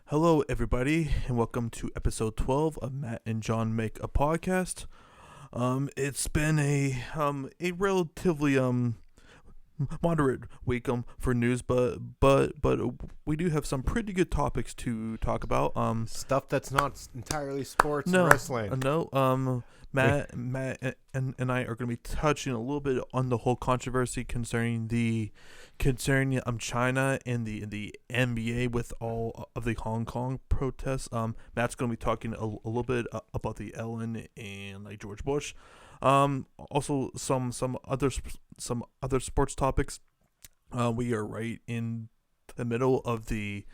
Hello, everybody, and welcome to episode 12 of Matt and John Make a Podcast. It's been a relatively moderate week for news, but we do have some pretty good topics to talk about. Stuff that's not entirely sports No, and wrestling. Matt and I are going to be touching a little bit on the whole controversy concerning China and the NBA with all of the Hong Kong protests. Matt's going to be talking a little bit about the Ellen and George Bush. Also some other sports topics. We are right in the middle of the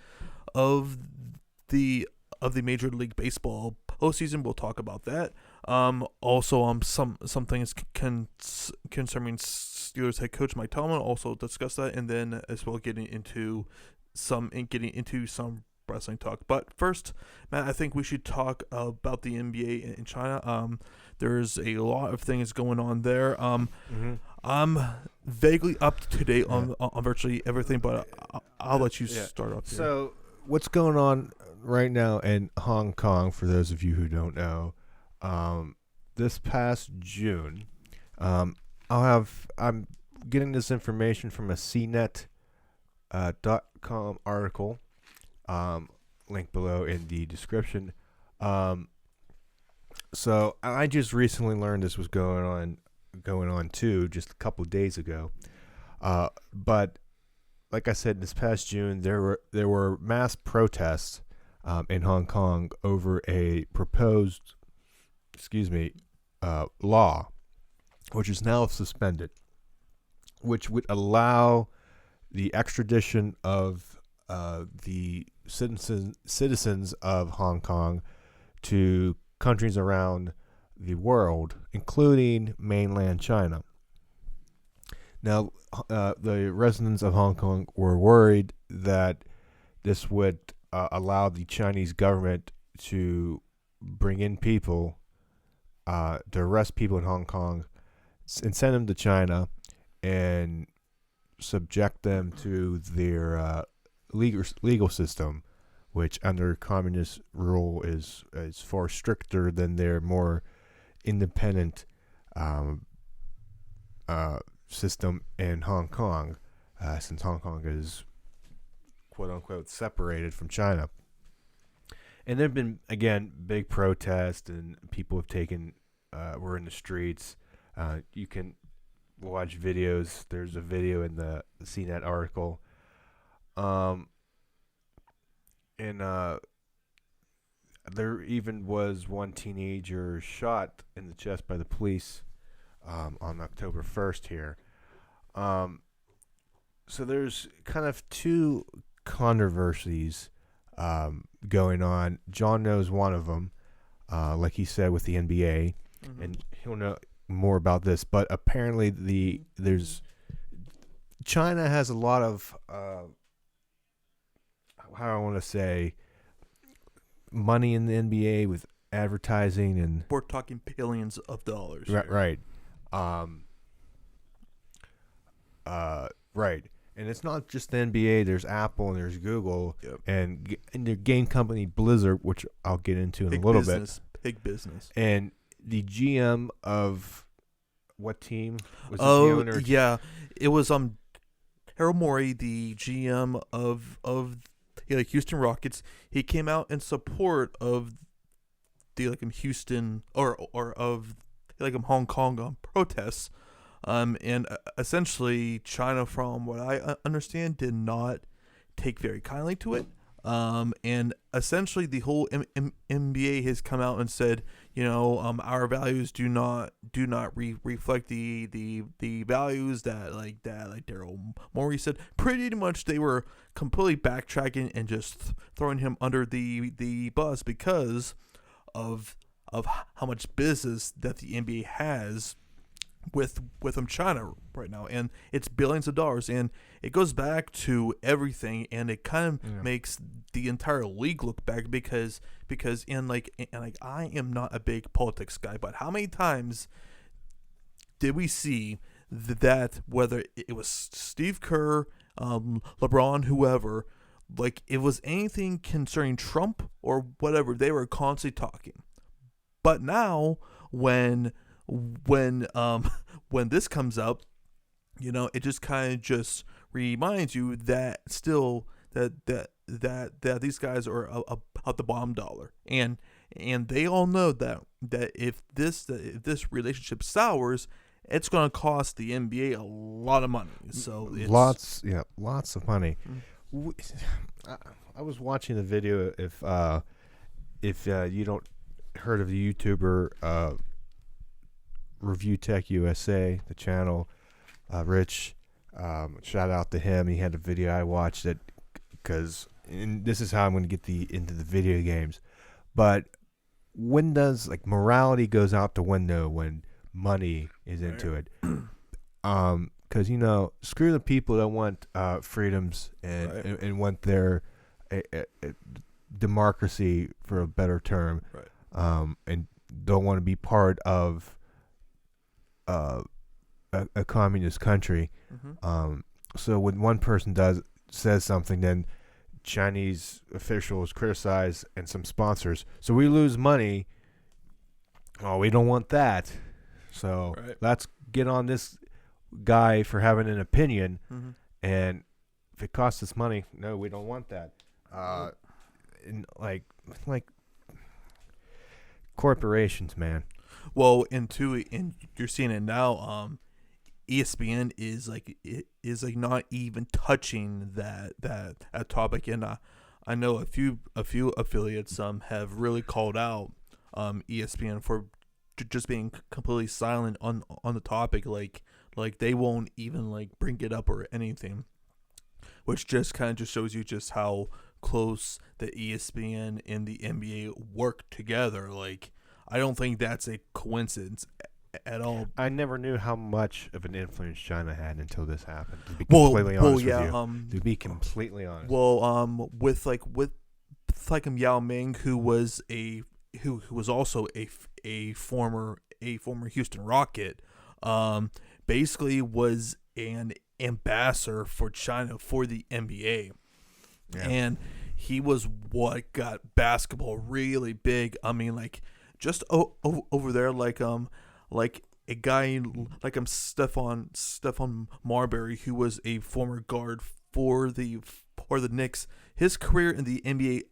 Major League Baseball postseason. We'll talk about that. Also, some things concerning Steelers head coach Mike Tomlin. Also discuss that, and then as well getting into some wrestling talk. But first, Matt, I think we should talk about the NBA in China. There's a lot of things going on there. I'm vaguely up to date on virtually everything, but I'll let you start off here. So, what's going on right now in Hong Kong, for those of you who don't know, this past June, I'm getting this information from a CNET.com article, link below in the description. So I just recently learned this was going on too, just a couple of days ago. But like I said, this past June, there were mass protests in Hong Kong over a proposed, law, which is now suspended, which would allow the extradition of the citizens of Hong Kong to countries around the world, including mainland China. Now, the residents of Hong Kong were worried that this would allow the Chinese government to bring in people, to arrest people in Hong Kong and send them to China and subject them to their legal system, which under communist rule is far stricter than their more independent system in Hong Kong, since Hong Kong is quote-unquote separated from China. And there have been, again, big protests, and people have were in the streets. You can watch videos. There's a video in the CNET article. And there even was one teenager shot in the chest by the police on October 1st here. So there's kind of two controversies going on. John knows one of them, like he said, with the NBA, and he'll know more about this. But apparently, China has a lot of how I want to say, money in the NBA with advertising, and we're talking billions of dollars. Right. Right. And it's not just the NBA. There's Apple and there's Google, and their game company Blizzard, which I'll get into in a little bit. Big business. And the GM of what team was the owner? Yeah, it was Harold Morey, the GM of Houston Rockets. He came out in support of the Houston or of Hong Kong protests. And essentially, China, from what I understand, did not take very kindly to it. And essentially, the whole NBA has come out and said, our values do not reflect the values that Daryl Morey said. Pretty much, they were completely backtracking and just throwing him under the bus because of how much business that the NBA has with China right now, and it's billions of dollars, and it goes back to everything, and it kind of makes the entire league look back because I am not a big politics guy, but how many times did we see that, whether it was Steve Kerr, LeBron, whoever, like it was anything concerning Trump or whatever, they were constantly talking. But now when when this comes up, it just kind of just reminds you that still that these guys are at the bottom dollar, and they all know that if this relationship sours, it's going to cost the NBA a lot of money. So it's, lots of money. I was watching the video. If you don't heard of the YouTuber Review Tech USA, the channel, Rich, shout out to him. He had a video I watched that because this is how I'm going to get into the video games. But when does morality goes out the window when money is into it? Because screw the people that want freedoms and want their democracy, for a better term, and don't want to be part of a communist country. So when one person says something, then Chinese officials criticize and some sponsors. So we lose money. Oh, we don't want that. So let's get on this guy for having an opinion. And if it costs us money, no, we don't want that. And like corporations, man. Well, and you're seeing it now. ESPN is not even touching that topic, and I know a few affiliates have really called out ESPN for just being completely silent on the topic, like they won't even bring it up or anything, which just kind of just shows you just how close the ESPN and the NBA work together. I don't think that's a coincidence at all. I never knew how much of an influence China had until this happened. To be completely honest with you. To be completely honest. Well, with Yao Ming, who was also a former Houston Rocket, basically was an ambassador for China for the NBA. Yeah. And he was what got basketball really big. I mean, just over there, like a guy like Stefan Marbury, who was a former guard for the Knicks. His career in the NBA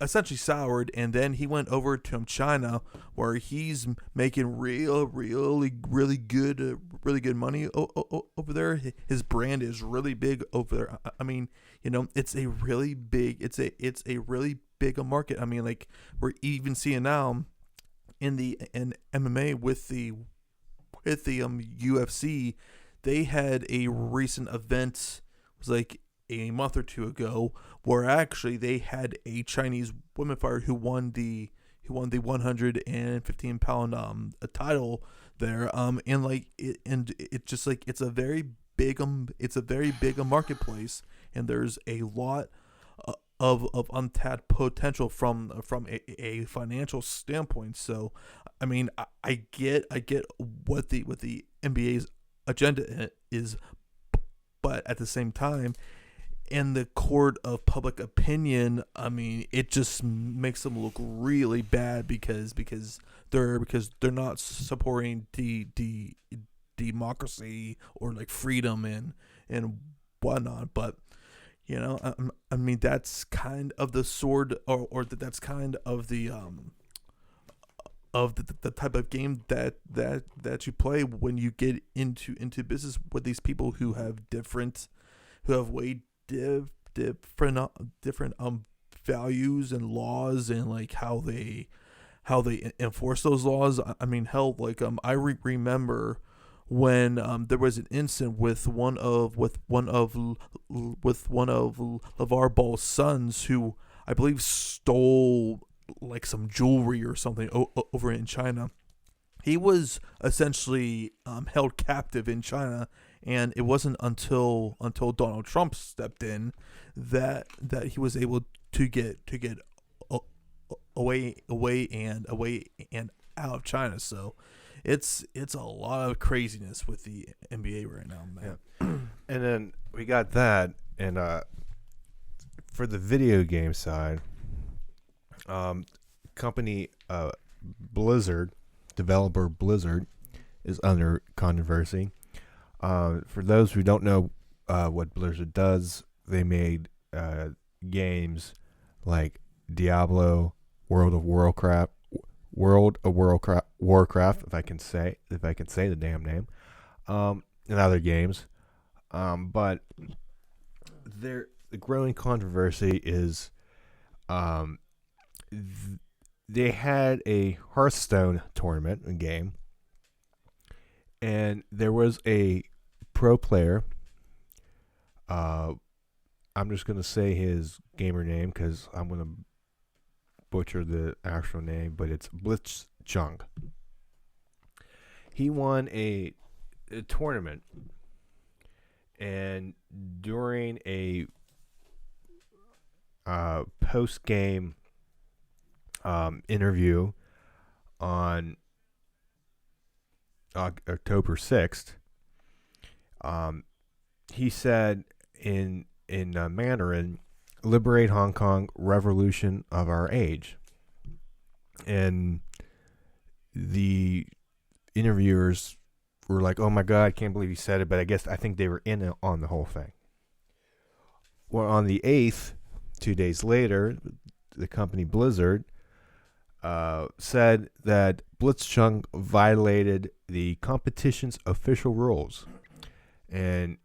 essentially soured, and then he went over to China, where he's making really good money over there. His brand is really big over there. I mean, it's a really big market. I mean, we're even seeing now in MMA with the UFC, they had a recent event. It was a month or two ago, where actually they had a Chinese woman fighter who won the 115-pound title there. And it's a very big marketplace, and there's a lot of untapped potential from a financial standpoint. So, I mean, I get what the NBA's agenda is, but at the same time, in the court of public opinion, I mean, it just makes them look really bad because they're not supporting the democracy or freedom and whatnot. But I mean, that's kind of the sword, or that's kind of the type of game that you play when you get into business with these people who have way different values and laws, and how they enforce those laws. I mean, hell, I remember when there was an incident with one of LeVar Ball's sons, who I believe stole some jewelry or something over in China. He was essentially held captive in China, and it wasn't until Donald Trump stepped in that he was able to get away and out of China. So it's a lot of craziness with the NBA right now, man. Yeah. And then we got that, and for the video game side, company Blizzard, developer Blizzard, is under controversy. For those who don't know what Blizzard does, they made games like Diablo, World of Warcraft, if I can say the damn name, and other games. But the growing controversy is they had a Hearthstone tournament game, and there was a pro player. I'm just gonna say his gamer name because I'm gonna butcher the actual name, but it's Blitzchung. He won a tournament, and during a post-game interview on October 6th, he said in Mandarin, "Liberate Hong Kong, revolution of our age." And the interviewers were like, "Oh my God, I can't believe he said it," but I think they were in on the whole thing. Well, on the 8th, 2 days later, the company Blizzard said that Blitzchung violated the competition's official rules and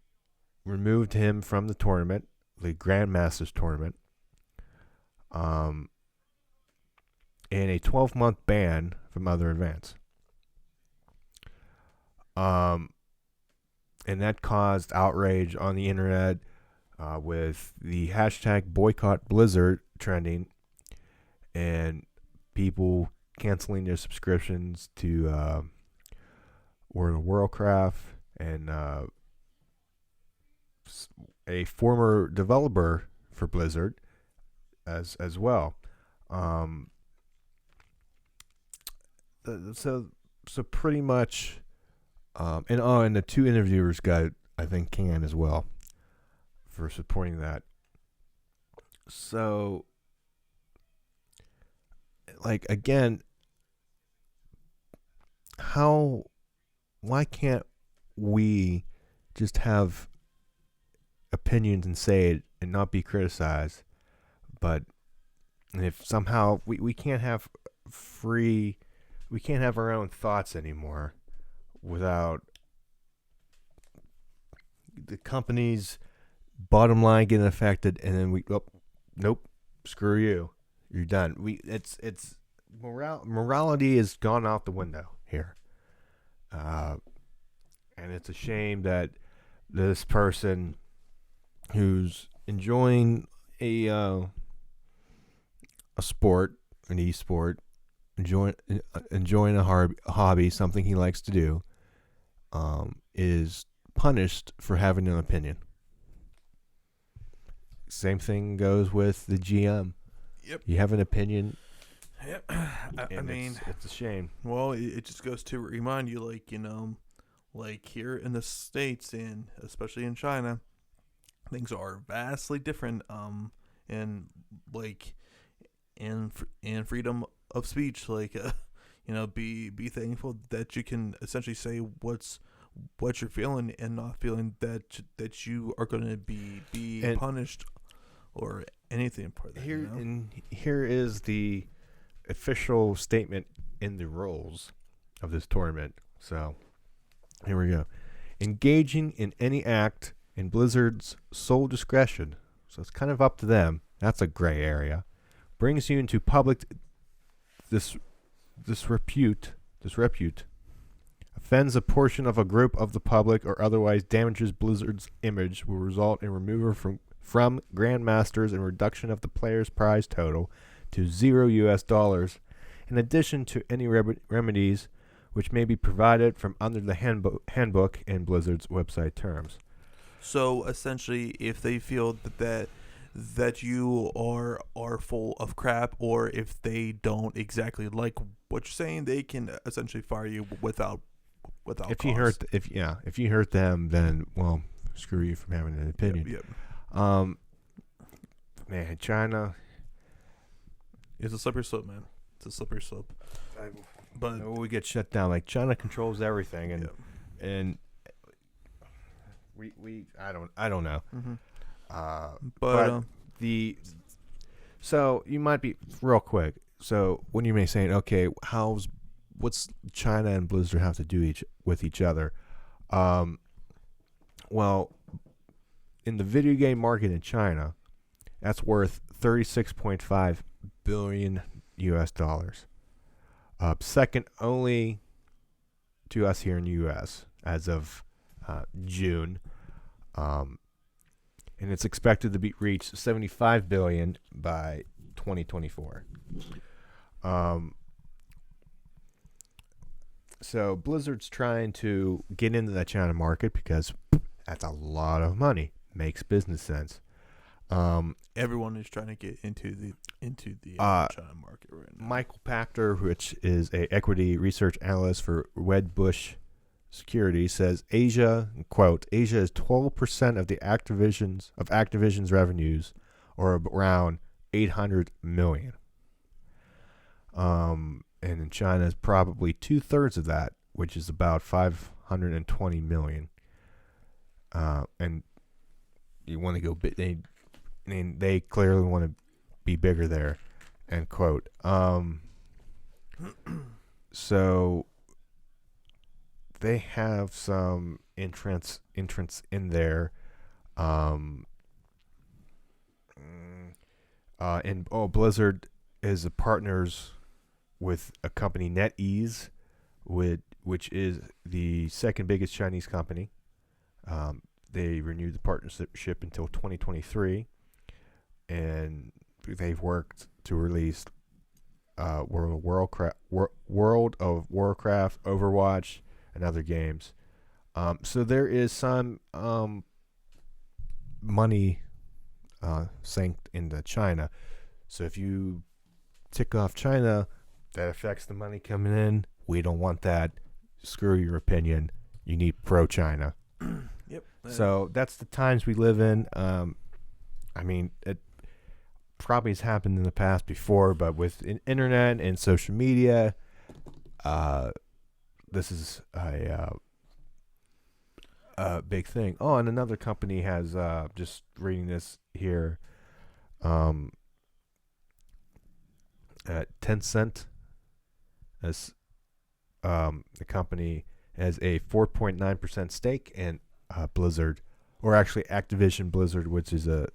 removed him from the tournament, the Grandmasters tournament, and a 12-month ban from other events. And that caused outrage on the internet with the hashtag boycott Blizzard trending and people canceling their subscriptions to World of Warcraft, and a former developer for Blizzard as well. So pretty much, and the two interviewers got, I think, canned as well for supporting that. So, like, again, why can't we just have opinions and say it and not be criticized? But if somehow we can't have we can't have our own thoughts anymore without the company's bottom line getting affected, and then nope, screw you, you're done. It's morality has gone out the window here, and it's a shame that this person who's enjoying a sport, an e-sport, enjoying a hobby, something he likes to do, is punished for having an opinion. Same thing goes with the GM. Yep. You have an opinion. Yep. I mean, it's a shame. Well, it just goes to remind you, like here in the States and especially in China, things are vastly different. And freedom of speech, be thankful that you can essentially say what you're feeling and not feeling that you are going to be punished or anything for that. Here is the official statement in the rules of this tournament. So here we go. Engaging in any act in Blizzard's sole discretion, so it's kind of up to them. That's a gray area. Brings you into public disrepute, offends a portion of a group of the public, or otherwise damages Blizzard's image, will result in removal from Grandmasters and reduction of the player's prize total to $0, in addition to any remedies which may be provided from under the handbook and Blizzard's website terms. So essentially, if they feel that you are full of crap, or if they don't exactly like what you're saying, they can essentially fire you without if cause. If you hurt them, then, well, screw you from having an opinion. Yep. man, China. It's a slippery slope, man. It's a slippery slope. But We get shut down. Like China controls everything, and we I don't know. But so you might be real quick. So when you may saying, okay, what's China and Blizzard have to do with each other? Well, in the video game market in China, that's worth $36.5 billion US. Second only to us here in the U.S. as of June, and it's expected to reach $75 billion by 2024. So Blizzard's trying to get into the China market because that's a lot of money. Makes business sense. everyone is trying to get into the China market right now. Michael Pachter, which is a equity research analyst for Wedbush Security, says Asia, quote, Asia is 12% of Activision's revenues, or around $800 million. And in China is probably 2/3 of that, which is about $520 million. And you want to go big. They clearly want to be bigger there, end quote. So they have some entrance in there. Blizzard is partners with a company, NetEase, which is the second biggest Chinese company. They renewed the partnership until 2023, and they've worked to release World of Warcraft, Overwatch, and other games. So there is some money sank into China. So if you tick off China, that affects the money coming in. We don't want that. Screw your opinion. You need pro-China. Yep. So that's the times we live in. I mean, it probably has happened in the past before, but with internet and social media, this is a big thing. Oh, and another company has, just reading this here, Tencent, as the company has a 4.9% stake in Blizzard, or actually Activision Blizzard, which is a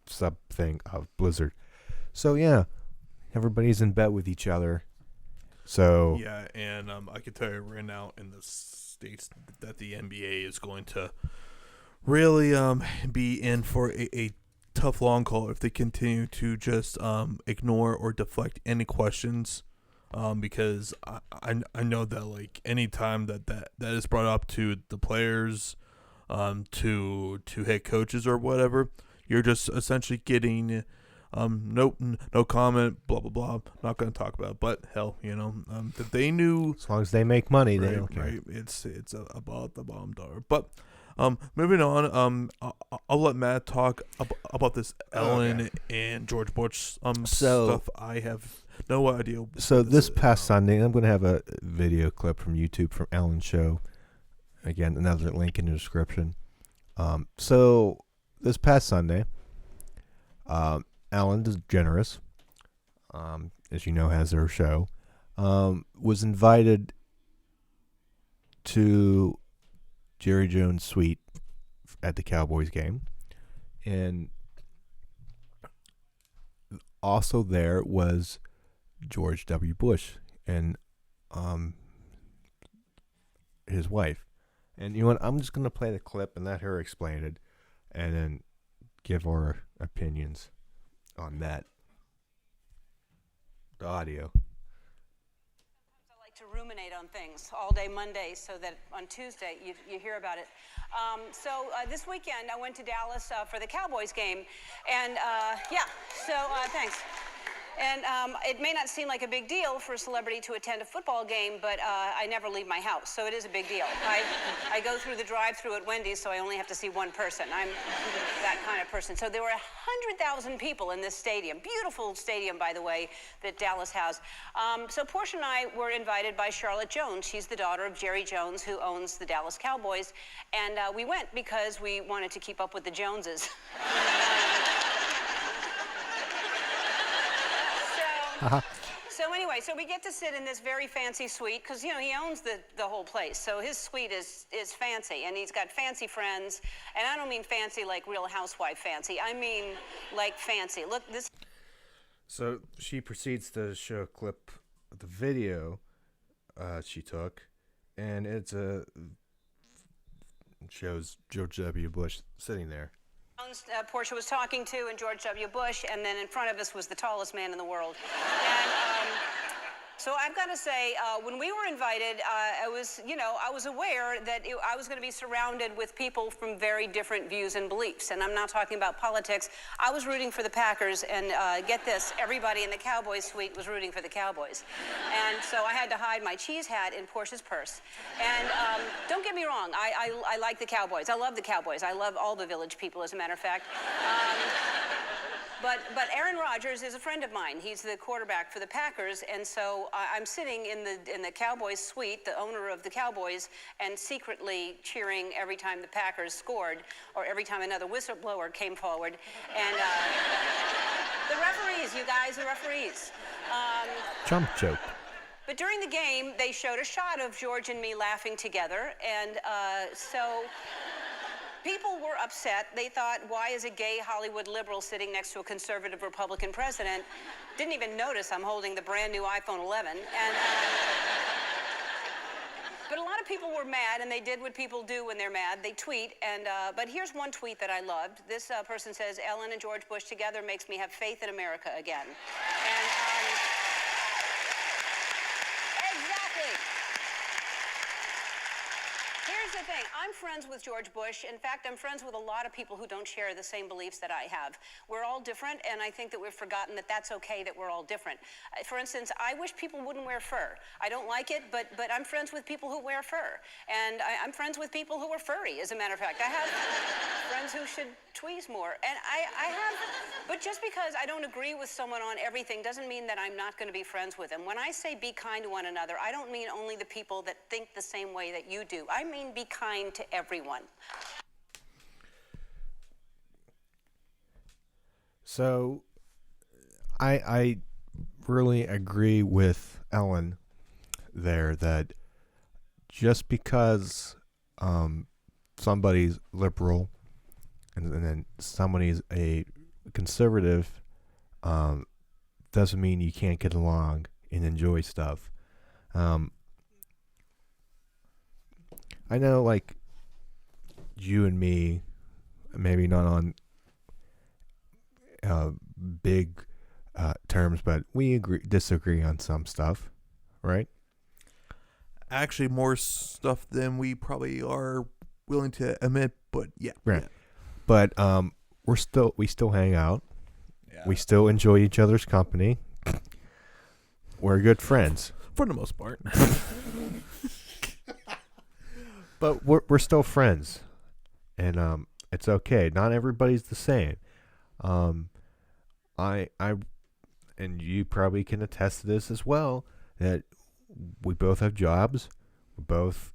sub thing of Blizzard. So yeah, everybody's in bed with each other. So yeah, and I can tell you right now in the States that the NBA is going to really be in for a tough long call if they continue to just ignore or deflect any questions. Because I know that like any time that is brought up to the players, to head coaches or whatever, you're just essentially getting no comment, blah blah blah. Not going to talk about it, but hell, that they knew, as long as they make money, right, they don't care. Right, it's about the bomb dollar. But moving on, I'll let Matt talk about this Ellen and George Bush stuff. I have no idea. So this past Sunday, I'm going to have a video clip from YouTube from Ellen's show. Again, another link in the description. So this past Sunday, Ellen DeGeneres, as you know, has her show, was invited to Jerry Jones' suite at the Cowboys game, and also there was George W. Bush and his wife. And you know what? I'm just going to play the clip and let her explain it, and then give our opinions on that. The audio. I like to ruminate on things all day Monday so that on Tuesday you hear about it. So this weekend I went to Dallas for the Cowboys game, and thanks. And it may not seem like a big deal for a celebrity to attend a football game, but I never leave my house, so it is a big deal. I go through the drive-thru at Wendy's, so I only have to see one person. I'm that kind of person. So there were 100,000 people in this stadium. Beautiful stadium, by the way, that Dallas has. So Portia and I were invited by Charlotte Jones. She's the daughter of Jerry Jones, who owns the Dallas Cowboys. And we went because we wanted to keep up with the Joneses. So anyway, so we get to sit in this very fancy suite because, you know, he owns the whole place. So his suite is fancy, and he's got fancy friends. And I don't mean fancy like Real Housewife fancy. I mean like fancy. Look, this. So she proceeds to show a clip of the video she took, and it shows George W. Bush sitting there. Portia was talking to, and George W. Bush, and then in front of us was the tallest man in the world. And so I've got to say, when we were invited, I was aware that I was going to be surrounded with people from very different views and beliefs. And I'm not talking about politics. I was rooting for the Packers, and get this, everybody in the Cowboys suite was rooting for the Cowboys. And so I had to hide my cheese hat in Portia's purse. And don't get me wrong, I like the Cowboys. I love the Cowboys. I love all the Village people, as a matter of fact. But Aaron Rodgers is a friend of mine. He's the quarterback for the Packers, and so I'm sitting in the Cowboys suite, the owner of the Cowboys, and secretly cheering every time the Packers scored, or every time another whistleblower came forward. And the referees, you guys, the referees. Chump joke. But during the game, they showed a shot of George and me laughing together, and so people were upset. They thought, why is a gay Hollywood liberal sitting next to a conservative Republican president? Didn't even notice I'm holding the brand new iPhone 11. And, but a lot of people were mad, and they did what people do when they're mad. They tweet, and but here's one tweet that I loved. This person says, Ellen and George Bush together makes me have faith in America again. And exactly. Here's the thing. I'm friends with George Bush. In fact, I'm friends with a lot of people who don't share the same beliefs that I have. We're all different, and I think that we've forgotten that that's okay, that we're all different. For instance, I wish people wouldn't wear fur. I don't like it, but I'm friends with people who wear fur. And I'm friends with people who are furry, as a matter of fact. I have friends who should tweeze more. And I have, but just because I don't agree with someone on everything doesn't mean that I'm not going to be friends with them. When I say be kind to one another, I don't mean only the people that think the same way that you do. I mean be kind to everyone. So I really agree with Ellen there that just because somebody's liberal and then somebody's a conservative doesn't mean you can't get along and enjoy stuff. I know, like, you and me, maybe not on big terms, but we disagree on some stuff, right? Actually, more stuff than we probably are willing to admit, but yeah. Right. Yeah. But we still hang out. Yeah. We still enjoy each other's company. We're good friends. For the most part. But we're still friends, and it's okay. Not everybody's the same. I and you probably can attest to this as well, that we both have jobs. We both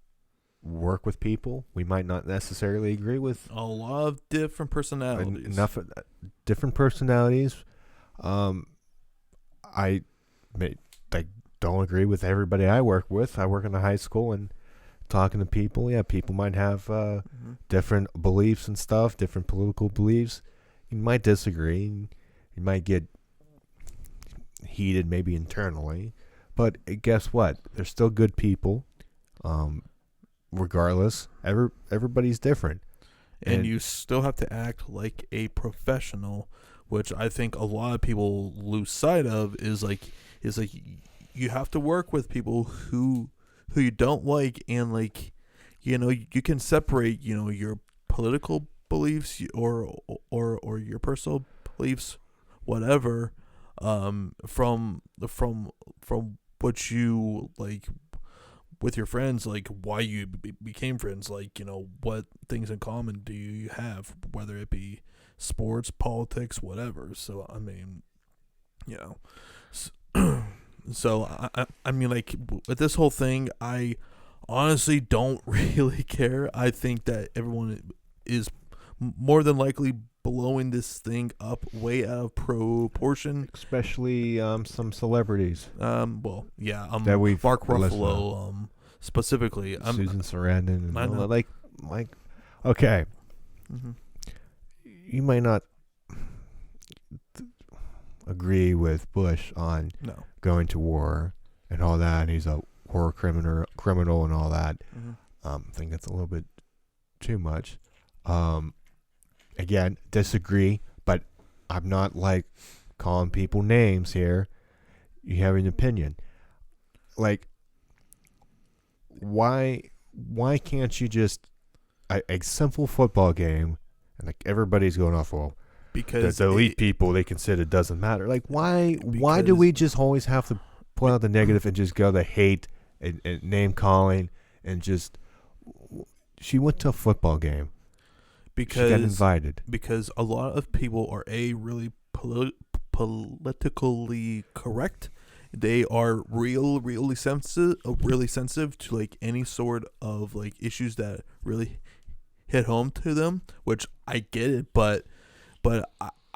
work with people. We might not necessarily agree with A lot of different personalities. enough of different personalities. I don't agree with everybody I work with. I work in a high school, and talking to people, yeah, people might have different beliefs and stuff, different political beliefs. You might disagree. You might get heated maybe internally. But guess what? They're still good people. Regardless, everybody's different. And you still have to act like a professional, which I think a lot of people lose sight of, is like you have to work with people who you don't like, and like, you know, you can separate, you know, your political beliefs or your personal beliefs, whatever, from what you like with your friends, like why you became friends, like, you know, what things in common do you have, whether it be sports, politics, whatever. So I mean, you know, so I mean, like with this whole thing, I honestly don't really care. I think that everyone is more than likely blowing this thing up way out of proportion. Especially some celebrities. Well, yeah, That we've Mark listened Ruffalo, specifically. Susan Sarandon and I all know. that. Like, okay, Mm-hmm. you might not agree with Bush on No. going to war and all that, and he's a war criminal and all that. Mm-hmm. I think that's a little bit too much. Again, disagree, but I'm not like calling people names here. You have an opinion. Like, why can't you just a simple football game, and like everybody's going off, well, Because the elite people, they consider it doesn't matter. Like, why do Because- we just always have to point out the negative and just go to hate and name calling and just? She went to a football game. She got invited. because a lot of people are really politically correct. They are really sensitive to like any sort of like issues that really hit home to them, which I get it, but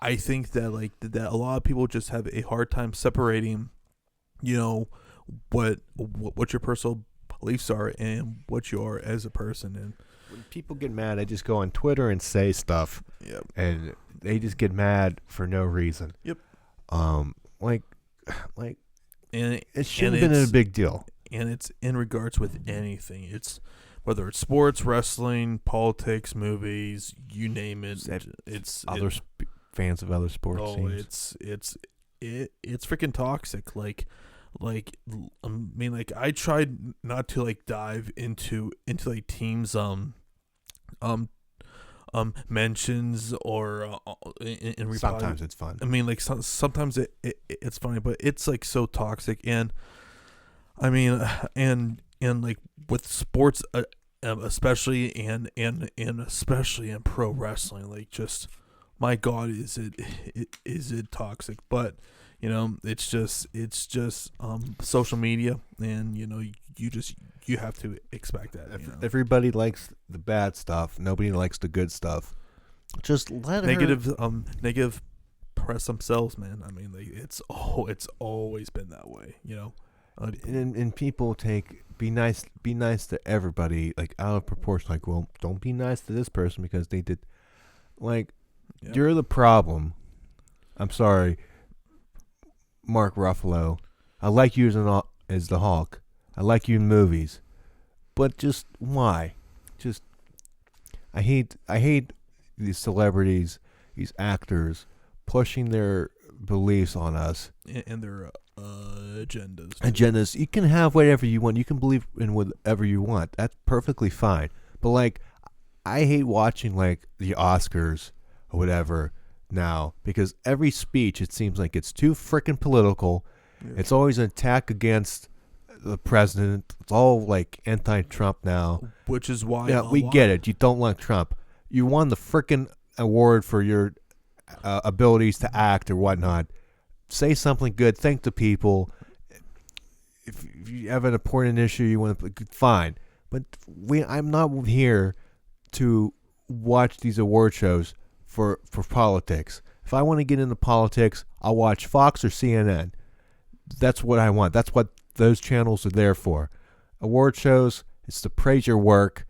I think that like that a lot of people just have a hard time separating, you know, what your personal beliefs are and what you are as a person. And When people get mad, they just go on Twitter and say stuff. Yep. And they just get mad for no reason. Yep. Like and it shouldn't have been a big deal. And it's in regards with anything. It's whether it's sports, wrestling, politics, movies, you name it. It's Other fans of other sports teams. it's freaking toxic. Like I mean, like I tried not to like dive into like teams mentions or in reply. Sometimes it's fun. I mean, like sometimes it's funny, but it's like so toxic. And I mean, and like with sports, especially and especially in pro wrestling, like just my God, is it toxic? But you know, it's just social media, and you know, you have to expect that. You know? Everybody likes the bad stuff. Nobody likes the good stuff. Just let negative press themselves, man. I mean, like it's always been that way, you know. And people be nice to everybody, like out of proportion. Like, well, don't be nice to this person because they did. Like, Yeah. You're the problem. I'm sorry, Mark Ruffalo. I like you as the Hulk. I like you in movies, but just why? Just I hate these celebrities, these actors pushing their beliefs on us and their agendas. Agendas. You can have whatever you want. You can believe in whatever you want. That's perfectly fine. But like, I hate watching like the Oscars or whatever now because every speech it seems like it's too freaking political. Yeah. It's always an attack against the president. It's all like anti-Trump now. Which is why We get it. You don't like Trump. You won the freaking award for your abilities to act or whatnot. Say something good. Thank the people. If you have an important issue you want to, fine. But I'm not here to watch these award shows for politics. If I want to get into politics, I'll watch Fox or CNN. That's what I want. That's what those channels are there for. Award shows, it's to praise your work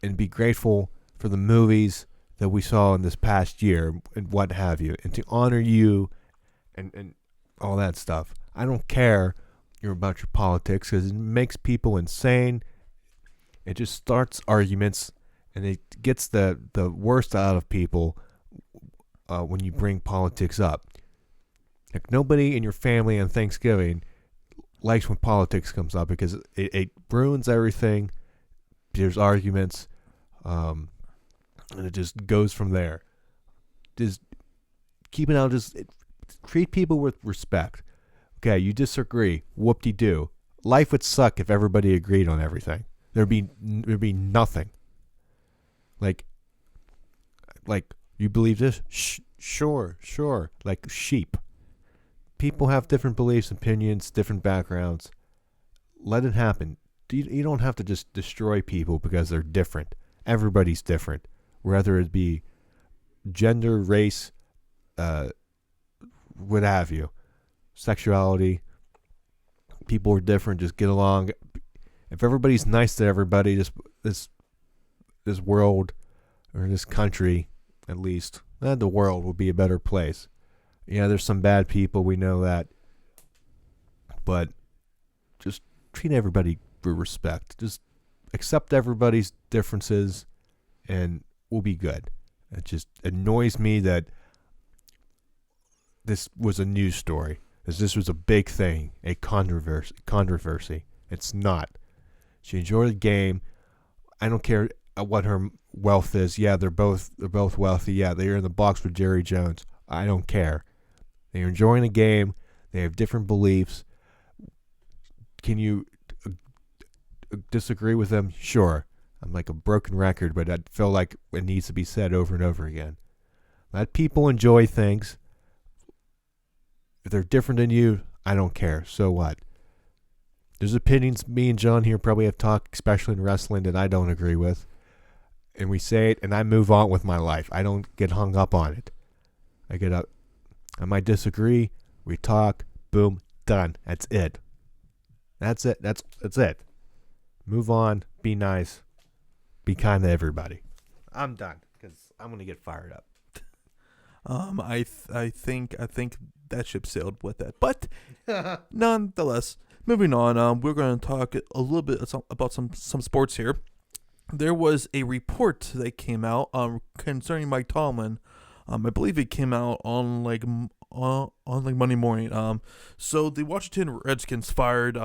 and be grateful for the movies that we saw in this past year and what have you, and to honor you and all that stuff. I don't care about your politics because it makes people insane. It just starts arguments and it gets the worst out of people when you bring politics up. Like, nobody in your family on Thanksgiving likes when politics comes up because it ruins everything. There's arguments, and it just goes from there. Just keep it out. treat people with respect. Okay, you disagree. Whoop-de-doo. Life would suck if everybody agreed on everything. There'd be nothing. Like you believe this? Sure. Like sheep. People have different beliefs, opinions, different backgrounds. Let it happen. You don't have to just destroy people because they're different. Everybody's different. Whether it be gender, race, what have you, sexuality. People are different. Just get along. If everybody's nice to everybody, this world, or this country, at least, the world will be a better place. Yeah, there's some bad people. We know that, but just treat everybody with respect. Just accept everybody's differences, and we'll be good. It just annoys me that this was a news story. This was a big thing, a controversy. It's not. She enjoyed the game. I don't care what her wealth is. Yeah, they're both wealthy. Yeah, they're in the box with Jerry Jones. I don't care. They're enjoying the game. They have different beliefs. Can you disagree with them? Sure. I'm like a broken record, but I feel like it needs to be said over and over again. Let people enjoy things. If they're different than you, I don't care. So what? There's opinions me and John here probably have talked, especially in wrestling, that I don't agree with. And we say it, and I move on with my life. I don't get hung up on it. I might disagree. We talk. Boom. Done. That's it. That's it. That's it. Move on. Be nice. Be kind to everybody. I'm done because I'm gonna get fired up. I think that ship sailed with that, but nonetheless, moving on. We're going to talk a little bit about some sports here. There was a report that came out concerning Mike Tomlin. I believe it came out on Monday morning. So the Washington Redskins fired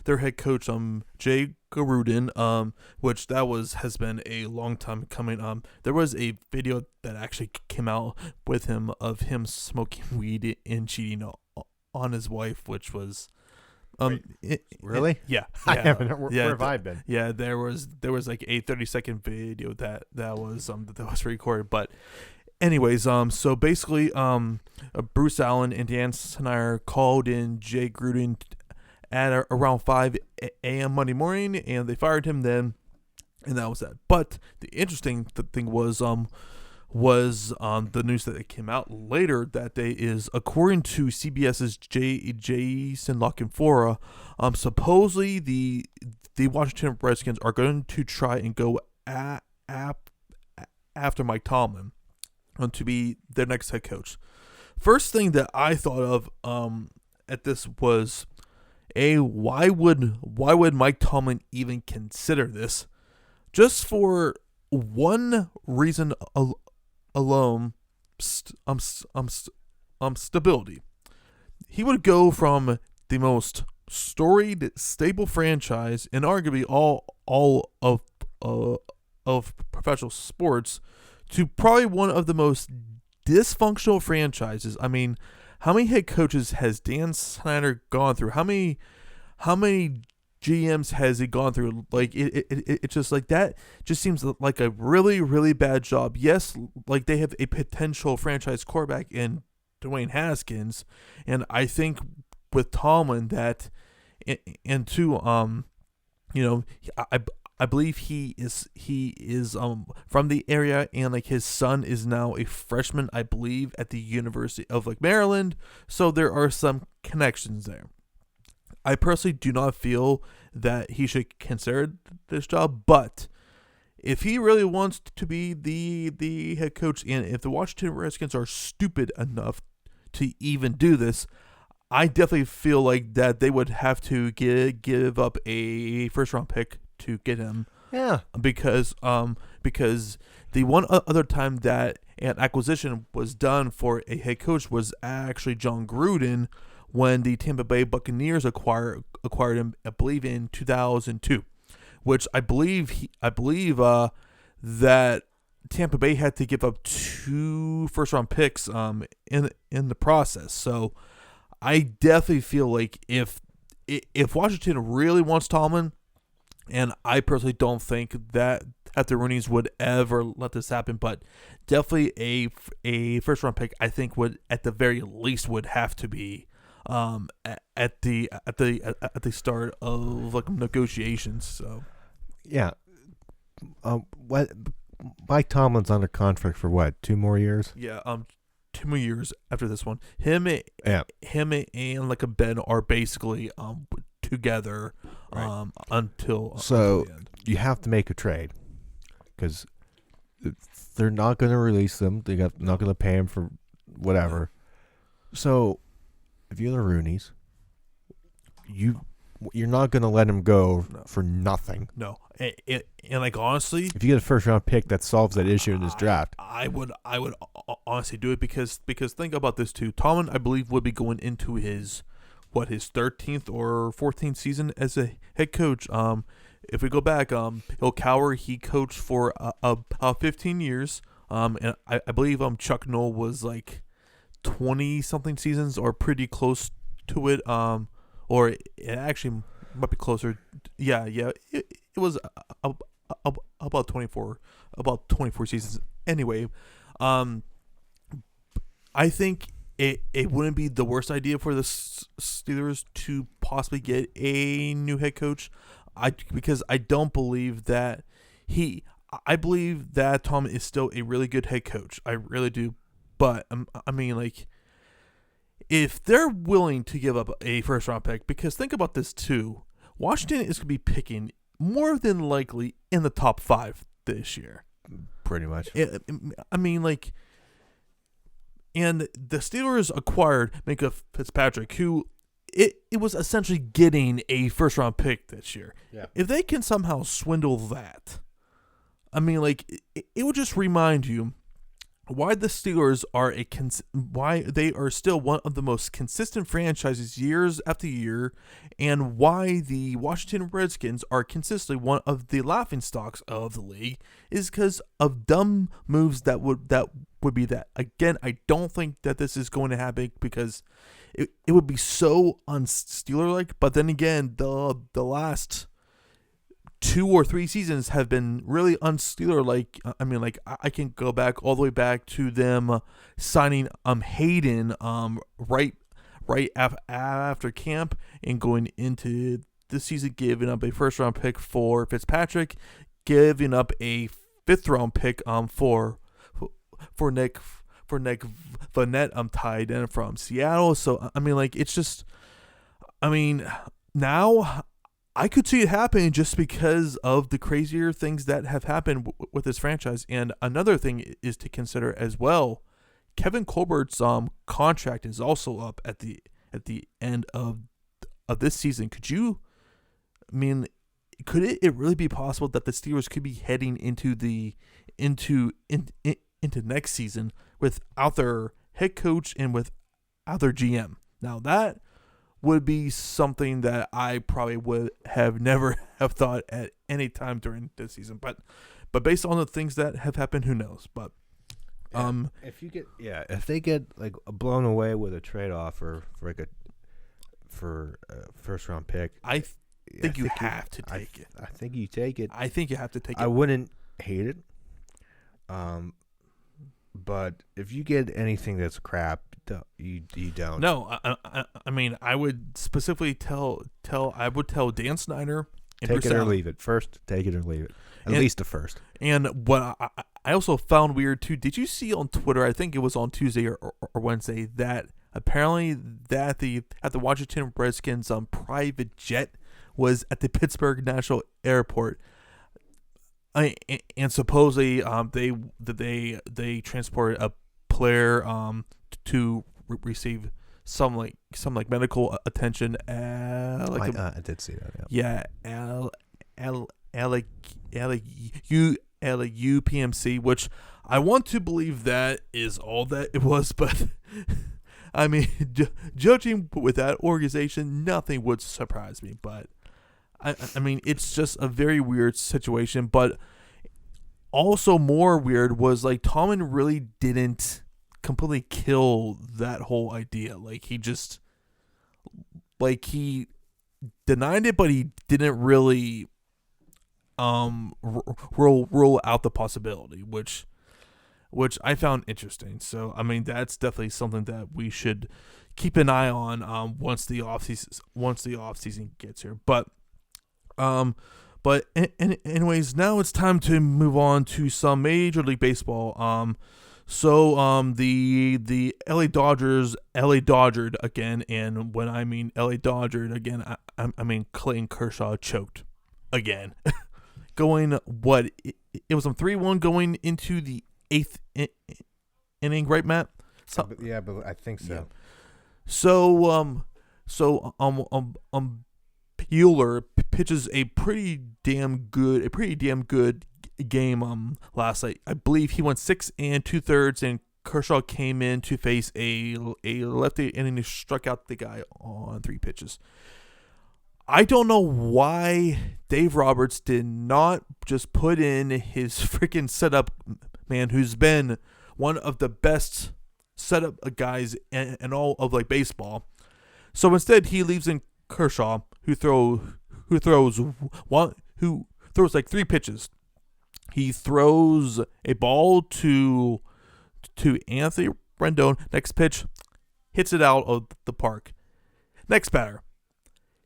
their head coach Jay Gruden, which has been a long time coming. There was a video that actually came out with him of him smoking weed and cheating on his wife, which was really? Yeah. I haven't. Where have I been? Yeah, there was like a 30-second video that was recorded, but. Anyways, so basically, Bruce Allen and Dan Snyder called in Jay Gruden at around 5 a.m. Monday morning, and they fired him then, and that was that. But the interesting thing was the news that came out later that day is, according to CBS's Jason LaCanfora, supposedly the Washington Redskins are going to try and go after Mike Tomlin to be their next head coach. First thing that I thought of at this was, why would Mike Tomlin even consider this? Just for one reason alone, stability. He would go from the most storied, stable franchise in arguably all of professional sports to probably one of the most dysfunctional franchises. I mean, how many head coaches has Dan Snyder gone through? How many GMs has he gone through? Like it's just like that. Just seems like a really, really bad job. Yes, like they have a potential franchise quarterback in Dwayne Haskins, and I think with Tomlin that, and two, I believe he is from the area, and like his son is now a freshman, I believe, at the University of Maryland. So there are some connections there. I personally do not feel that he should consider this job, but if he really wants to be the head coach, and if the Washington Redskins are stupid enough to even do this, I definitely feel like that they would have to give up a first round pick to get him. Yeah. Because the one other time that an acquisition was done for a head coach was actually John Gruden when the Tampa Bay Buccaneers acquired him, I believe in 2002, which I believe that Tampa Bay had to give up 2 first-round picks in the process. So I definitely feel like if Washington really wants Tomlin, and I personally don't think that the Roonies would ever let this happen, but definitely a first-round pick I think would at the very least would have to be at the start of like negotiations. So yeah, what Mike Tomlin's under contract for what, 2 more years? Yeah, 2 more years after this one. Him and like a Ben are basically together until so the end. You have to make a trade because they're not going to release them. They're not going to pay him for whatever. So if you're the Roonies, you're not going to let him go for nothing. No, and like honestly, if you get a first round pick that solves that issue in this draft, I would honestly do it because think about this too. Tomlin, I believe, would be going into his 13th or 14th season as a head coach. If we go back, Bill Cowher, he coached for about 15 years. And I believe Chuck Noll was like 20 something seasons or pretty close to it. Or it actually might be closer. Yeah. It was about 24 seasons. Anyway, I think it wouldn't be the worst idea for the Steelers to possibly get a new head coach. Because I don't believe that I believe that Tom is still a really good head coach. I really do. But I mean, like, if they're willing to give up a first round pick, because think about this too, Washington is going to be picking more than likely in the top 5 this year. Pretty much. I mean, like, and the Steelers acquired Minka Fitzpatrick, who it was essentially getting a first round pick this year. Yeah. If they can somehow swindle that, I mean, like, it would just remind you why the Steelers are why they are still one of the most consistent franchises years after year, and why the Washington Redskins are consistently one of the laughingstocks of the league is because of dumb moves that would be that. Again, I don't think that this is going to happen because it would be so un-Steeler-like. But then again, the last 2 or 3 seasons have been really un-Steeler-like. I mean, like, I can go back all the way back to them signing Hayden right after camp and going into the season, giving up a first-round pick for Fitzpatrick, giving up a 5th-round pick for Nick Vannett tied in from Seattle. So I mean, like, it's just, I mean, now I could see it happening just because of the crazier things that have happened with this franchise. And another thing is to consider as well, Kevin Colbert's contract is also up at the end of this season. Could it really be possible that the Steelers could be heading into next season without their head coach and without their GM? Now that would be something that I probably would have never have thought at any time during this season. But based on the things that have happened, who knows? But if they get like blown away with a trade offer for a first round pick, I think you have to take it. I think you take it. I think you have to take it. I wouldn't hate it. But if you get anything that's crap, you don't. No, I mean, I would specifically tell Dan Snyder and take Bruce it or Allen. leave it. First, take it or leave it. At least the first. And what I also found weird too. Did you see on Twitter? I think it was on Tuesday or Wednesday that apparently that the Washington Redskins private jet was at the Pittsburgh National Airport. And supposedly they transported a player to receive some medical attention. I did see that. Yeah, UPMC, which I want to believe that is all that it was, but I mean, judging with that organization, nothing would surprise me. But I mean, it's just a very weird situation. But also more weird was like Tomlin really didn't completely kill that whole idea. Like he just he denied it, but he didn't really rule out the possibility, which I found interesting. So I mean that's definitely something that we should keep an eye on once the offseason gets here. But anyways, now it's time to move on to some Major League Baseball. So the LA Dodgers Dodgered again, and when I mean LA Dodgered again, I mean Clayton Kershaw choked again. Going it was 3-1 going into the 8th inning, right, Matt? Yeah, but I think so. Yeah. So Bueller pitches a pretty damn good game last night. I believe he went 6 2/3, and Kershaw came in to face a lefty, and he struck out the guy on 3 pitches. I don't know why Dave Roberts did not just put in his freaking setup man, who's been one of the best setup guys in all of baseball. So instead, he leaves in Kershaw, who throws 3 pitches. He throws a ball to Anthony Rendon. Next pitch, hits it out of the park. Next batter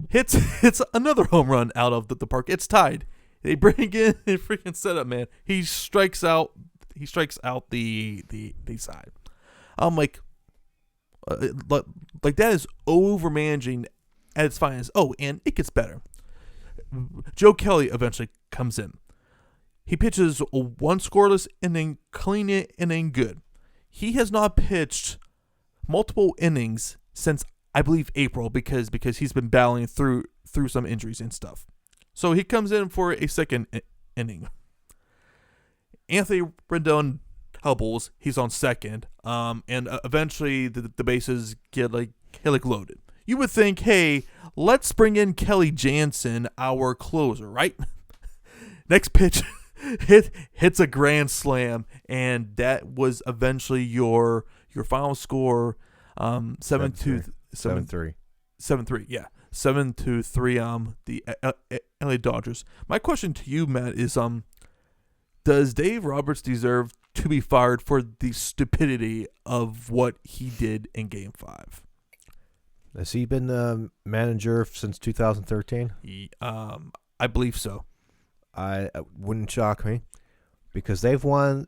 hits another home run out of the park. It's tied. They bring in a freaking setup man. He strikes out the side. I'm like that is over managing at its finest. Oh, and it gets better. Joe Kelly eventually comes in. He pitches 1 scoreless inning, clean inning, good. He has not pitched multiple innings since I believe April because he's been battling through some injuries and stuff. So he comes in for a second inning. Anthony Rendon doubles. He's on second. And eventually the bases get loaded. You would think, hey, let's bring in Kelly Jansen, our closer, right? Next pitch hits a grand slam, and that was eventually your final score, 7-3. 7-3. The LA Dodgers. My question to you, Matt, is does Dave Roberts deserve to be fired for the stupidity of what he did in Game 5? Has he been manager since 2013? I believe so. I wouldn't shock me, because they've won.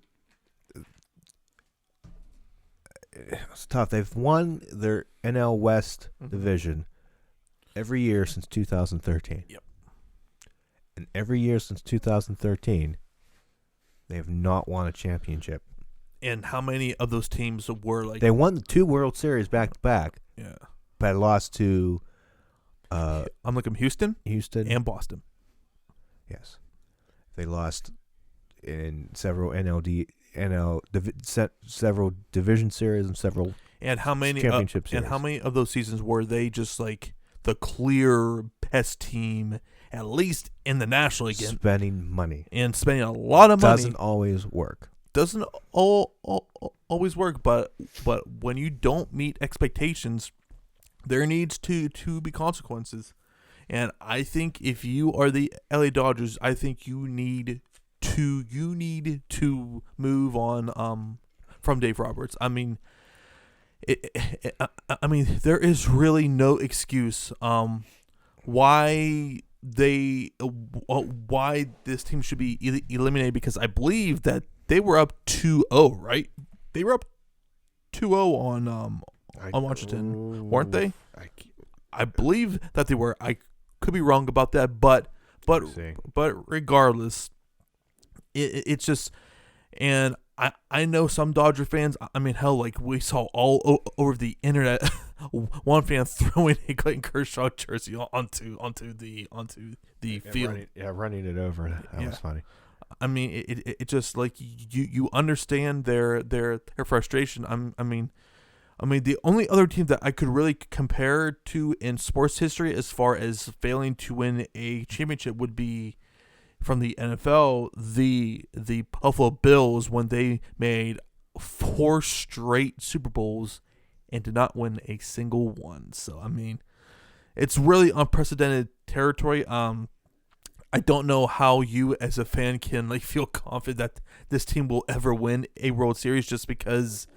It's tough. They've won their NL West division every year since 2013. Yep. And every year since 2013, they have not won a championship. And how many of those teams were They won the 2 World Series back to back. Yeah. But I lost to. I'm looking Houston and Boston. Yes, they lost in several several division series and several championship series. And how many of those seasons were they just the clear best team, at least in the National League, spending money and spending a lot of money? Doesn't always work. Doesn't always work, but when you don't meet expectations, there needs to be consequences. And I think if you are the LA Dodgers, I think you need to move on from Dave Roberts. I mean, there is really no excuse why this team should be eliminated, because I believe that they were up 2-0, right? They were up 2-0 on Washington, weren't they? I believe that they were. I could be wrong about that, but regardless, it's just, and I know some Dodger fans. I mean, hell, we saw all over the internet, one fan throwing a Clayton Kershaw jersey onto the field. Running it over. That was funny. I mean, it just you understand their frustration. I mean, the only other team that I could really compare to in sports history as far as failing to win a championship would be from the NFL, the Buffalo Bills, when they made 4 straight Super Bowls and did not win a single one. So I mean, it's really unprecedented territory. I don't know how you as a fan can like feel confident that this team will ever win a World Series, just because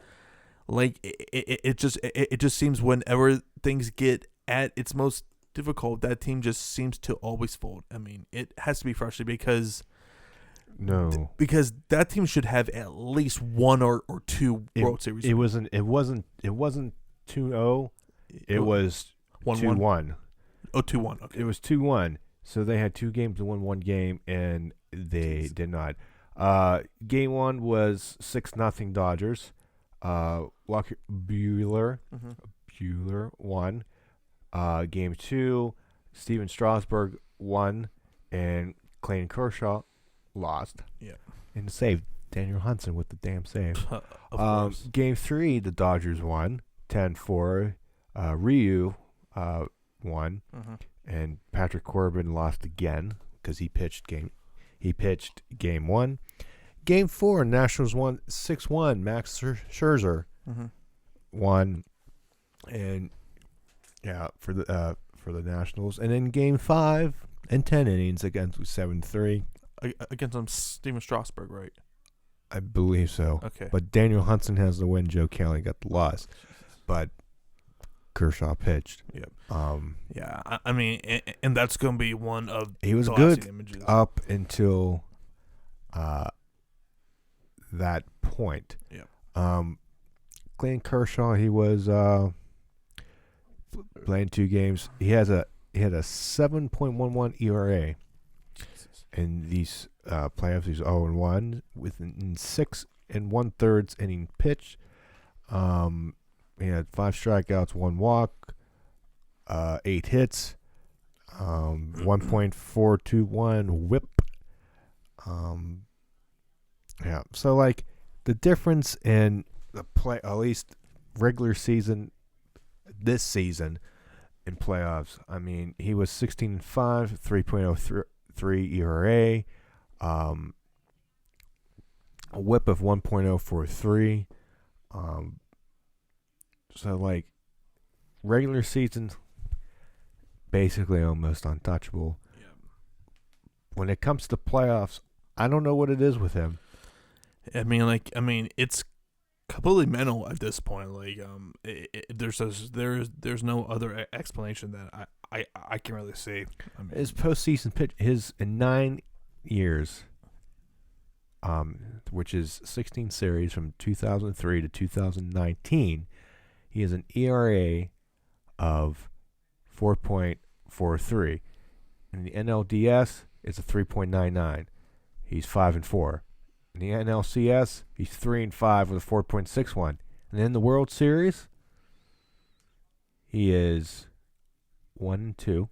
like it just seems whenever things get at its most difficult, that team just seems to always fold. I mean, it has to be frustrating because because that team should have at least 1 or 2 World Series. It wasn't 2-0. It was 2-1. Oh, 2-1. Okay. It was 2-1. So they had 2 games to win 1 game, and they did not. Game 1 was 6-0 Dodgers. Walker Buehler won. Game 2, Steven Strasburg won, and Clayton Kershaw lost. Yeah. And saved Daniel Hudson with the damn save. Of course. Game 3, the Dodgers won 10-4. Ryu won, and Patrick Corbin lost again because he pitched game 1. Game 4, Nationals won 6-1. Max Scherzer won, and for the Nationals. And then game 5 and 10 innings against 7-3 against Steven Strasburg, right? I believe so. Okay. But Daniel Hudson has the win. Joe Kelly got the loss. But Kershaw pitched. Yep. Yeah. I mean, and that's going to be one of he was the good images. up until that point. Yeah. Clayton Kershaw, he was playing 2 games. He had a 7.11 ERA. Jesus. In these playoffs. He's 0-1 within 6 1/3 inning pitch. He had 5 strikeouts, 1 walk, 8 hits, 1.421 whip. Yeah, so like the difference in the play, at least regular season, this season in playoffs. I mean, he was 16-5, 3.03 ERA, a whip of 1.043. So like regular season, basically almost untouchable. Yeah. When it comes to playoffs, I don't know what it is with him. I mean, it's completely mental at this point. Like, there's no other explanation that I can really see. I mean, His postseason pitch, in 9 years, which is 16 series from 2003 to 2019, he has an ERA of 4.43. In the NLDS, it's a 3.99. He's 5-4. In the NLCS, he's 3-5 with a 4.61. And in the World Series, he is 1-2.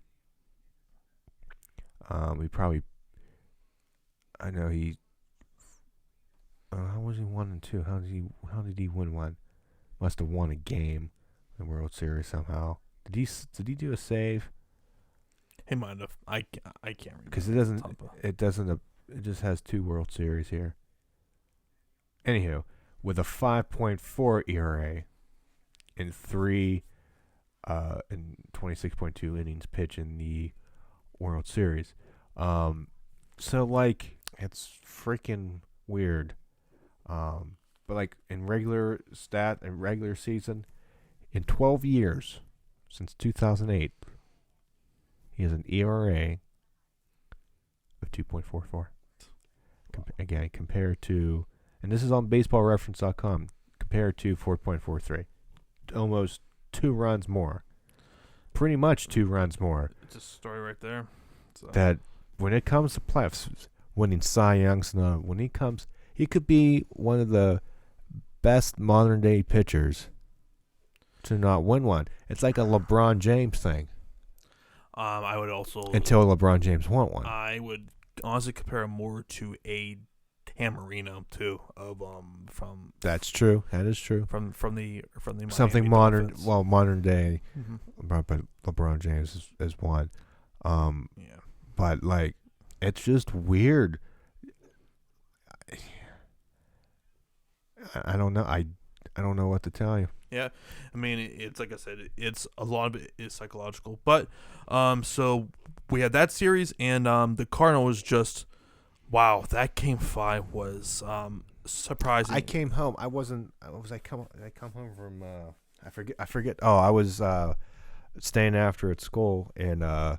He probably, I know he. How was he 1-2? How did he win one? Must have won a game in the World Series somehow. Did he do a save? he might have. I can't remember. Because it just has 2 World Series here. Anywho, with a 5.4 ERA in 26.2 innings pitched in the World Series. So like it's freaking weird. But like in regular season, in 12 years since 2008, he has an ERA of 2.44. Again, compared to, and this is on baseballreference.com, compared to 4.43. Almost 2 runs more. Pretty much 2 runs more. It's a story right there. So. That when it comes to playoffs, winning Cy Young's, he could be one of the best modern day pitchers to not win one. It's like a LeBron James thing. I would also, until LeBron James won one. I would honestly compare him more to a Tamarino too. From that's true. That is true. From the something Miami modern. Dolphins. Well, modern day. Mm-hmm. But LeBron James is one. Yeah. But like, It's just weird. I don't know. I don't know what to tell you. Yeah, I mean, it's like I said, it's a lot of it is psychological. But so we had that series, and the Cardinals just wow, that Game 5 was surprising. I came home. I wasn't. I come home from. I forget. Oh, I was staying after at school, and I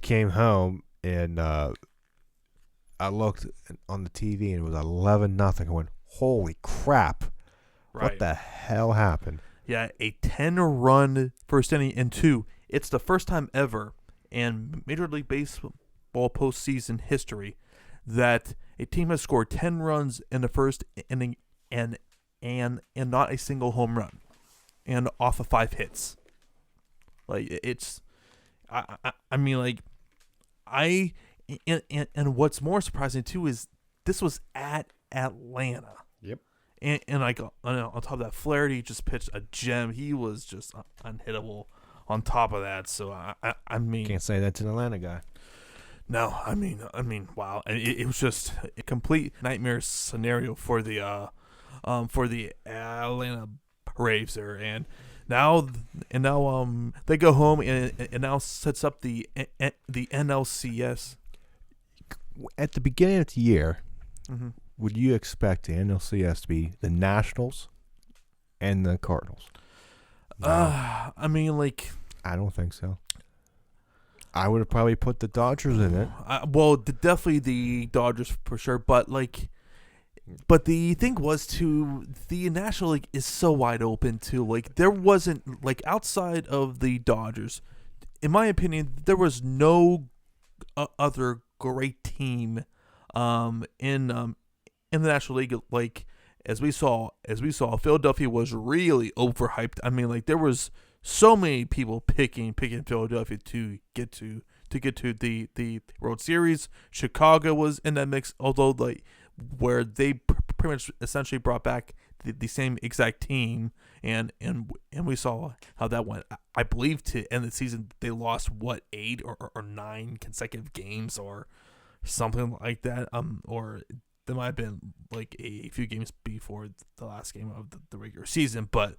came home and I looked on the TV, and it was 11-0. I went, holy crap! Right. What the hell happened? Yeah, a 10-run first inning, and 2. It's the first time ever in Major League Baseball postseason history that a team has scored 10 runs in the first inning and not a single home run, and off of 5 hits. Like it's, I mean, like and what's more surprising too is this was at Atlanta. Yep. And like on top of that, Flaherty just pitched a gem. He was just unhittable. On top of that, so I mean, can't say that's an Atlanta guy. No, I mean, wow, it was just a complete nightmare scenario for the Atlanta Braves there, and now they go home and now sets up the NLCS. At the beginning of the year, mm-hmm. would you expect the NLCS to be the Nationals and the Cardinals? No. I mean, like, I don't think so. I would have probably put the Dodgers in it. Well, definitely the Dodgers for sure, but the thing was too, the National League is so wide open too. Like, there wasn't, like, outside of the Dodgers, in my opinion, there was no other great team in the National League. Like, as we saw, Philadelphia was really overhyped. I mean, like, there was so many people picking Philadelphia to get to the World Series. Chicago was in that mix, although like where they pretty much essentially brought back the same exact team, and we saw how that went. I believe to end the season they lost 8 or 9 consecutive games or something like that. Or there might have been like a few games before the last game of the regular season, but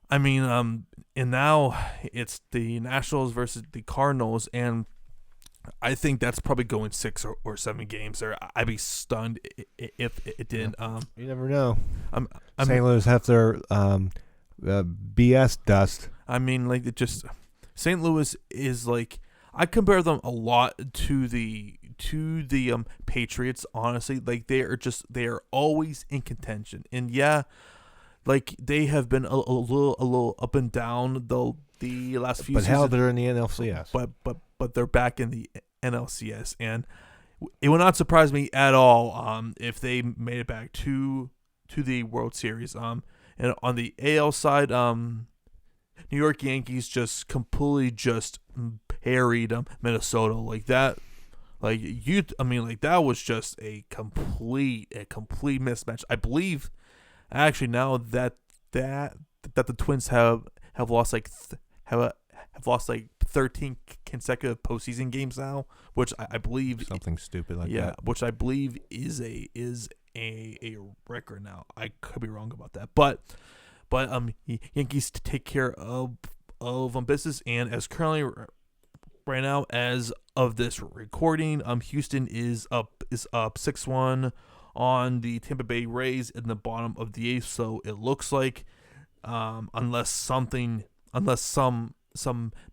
I mean, and now it's the Nationals versus the Cardinals, and I think that's probably going 6 or 7 games there. I'd be stunned if it didn't. You never know. St. Louis have their BS dust. I mean, like, it just St. Louis is like, I compare them a lot to the Patriots. Honestly, like they are always in contention, and yeah. Like, they have been a little up and down the last few seasons. But hell, they're in the NLCS. But they're back in the NLCS, and it would not surprise me at all if they made it back to the World Series. And on the AL side, New York Yankees just completely just buried Minnesota like that. Like that was just a complete mismatch. I believe. Actually, now that the Twins have lost have lost 13 consecutive postseason games now, which I believe something stupid like that. Yeah, which I believe is a record now. I could be wrong about that, but Yankees to take care of business, and as currently right now as of this recording, Houston is up 6-1. On the Tampa Bay Rays in the bottom of the 8th, so it looks like, unless some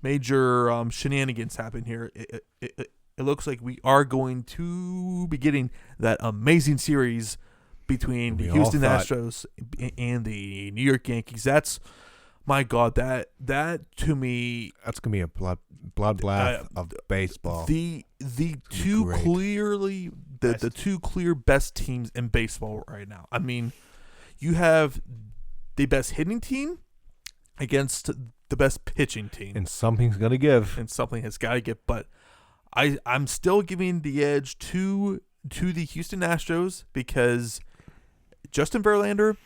major shenanigans happen here, it looks like we are going to be getting that amazing series between the Houston Astros and the New York Yankees. That's, my God, that to me, that's gonna be a bloodbath of baseball. The two clearly the two clear best teams in baseball right now. I mean, you have the best hitting team against the best pitching team, and something's gonna give, and something has got to give. But I'm still giving the edge to the Houston Astros because Justin Verlander,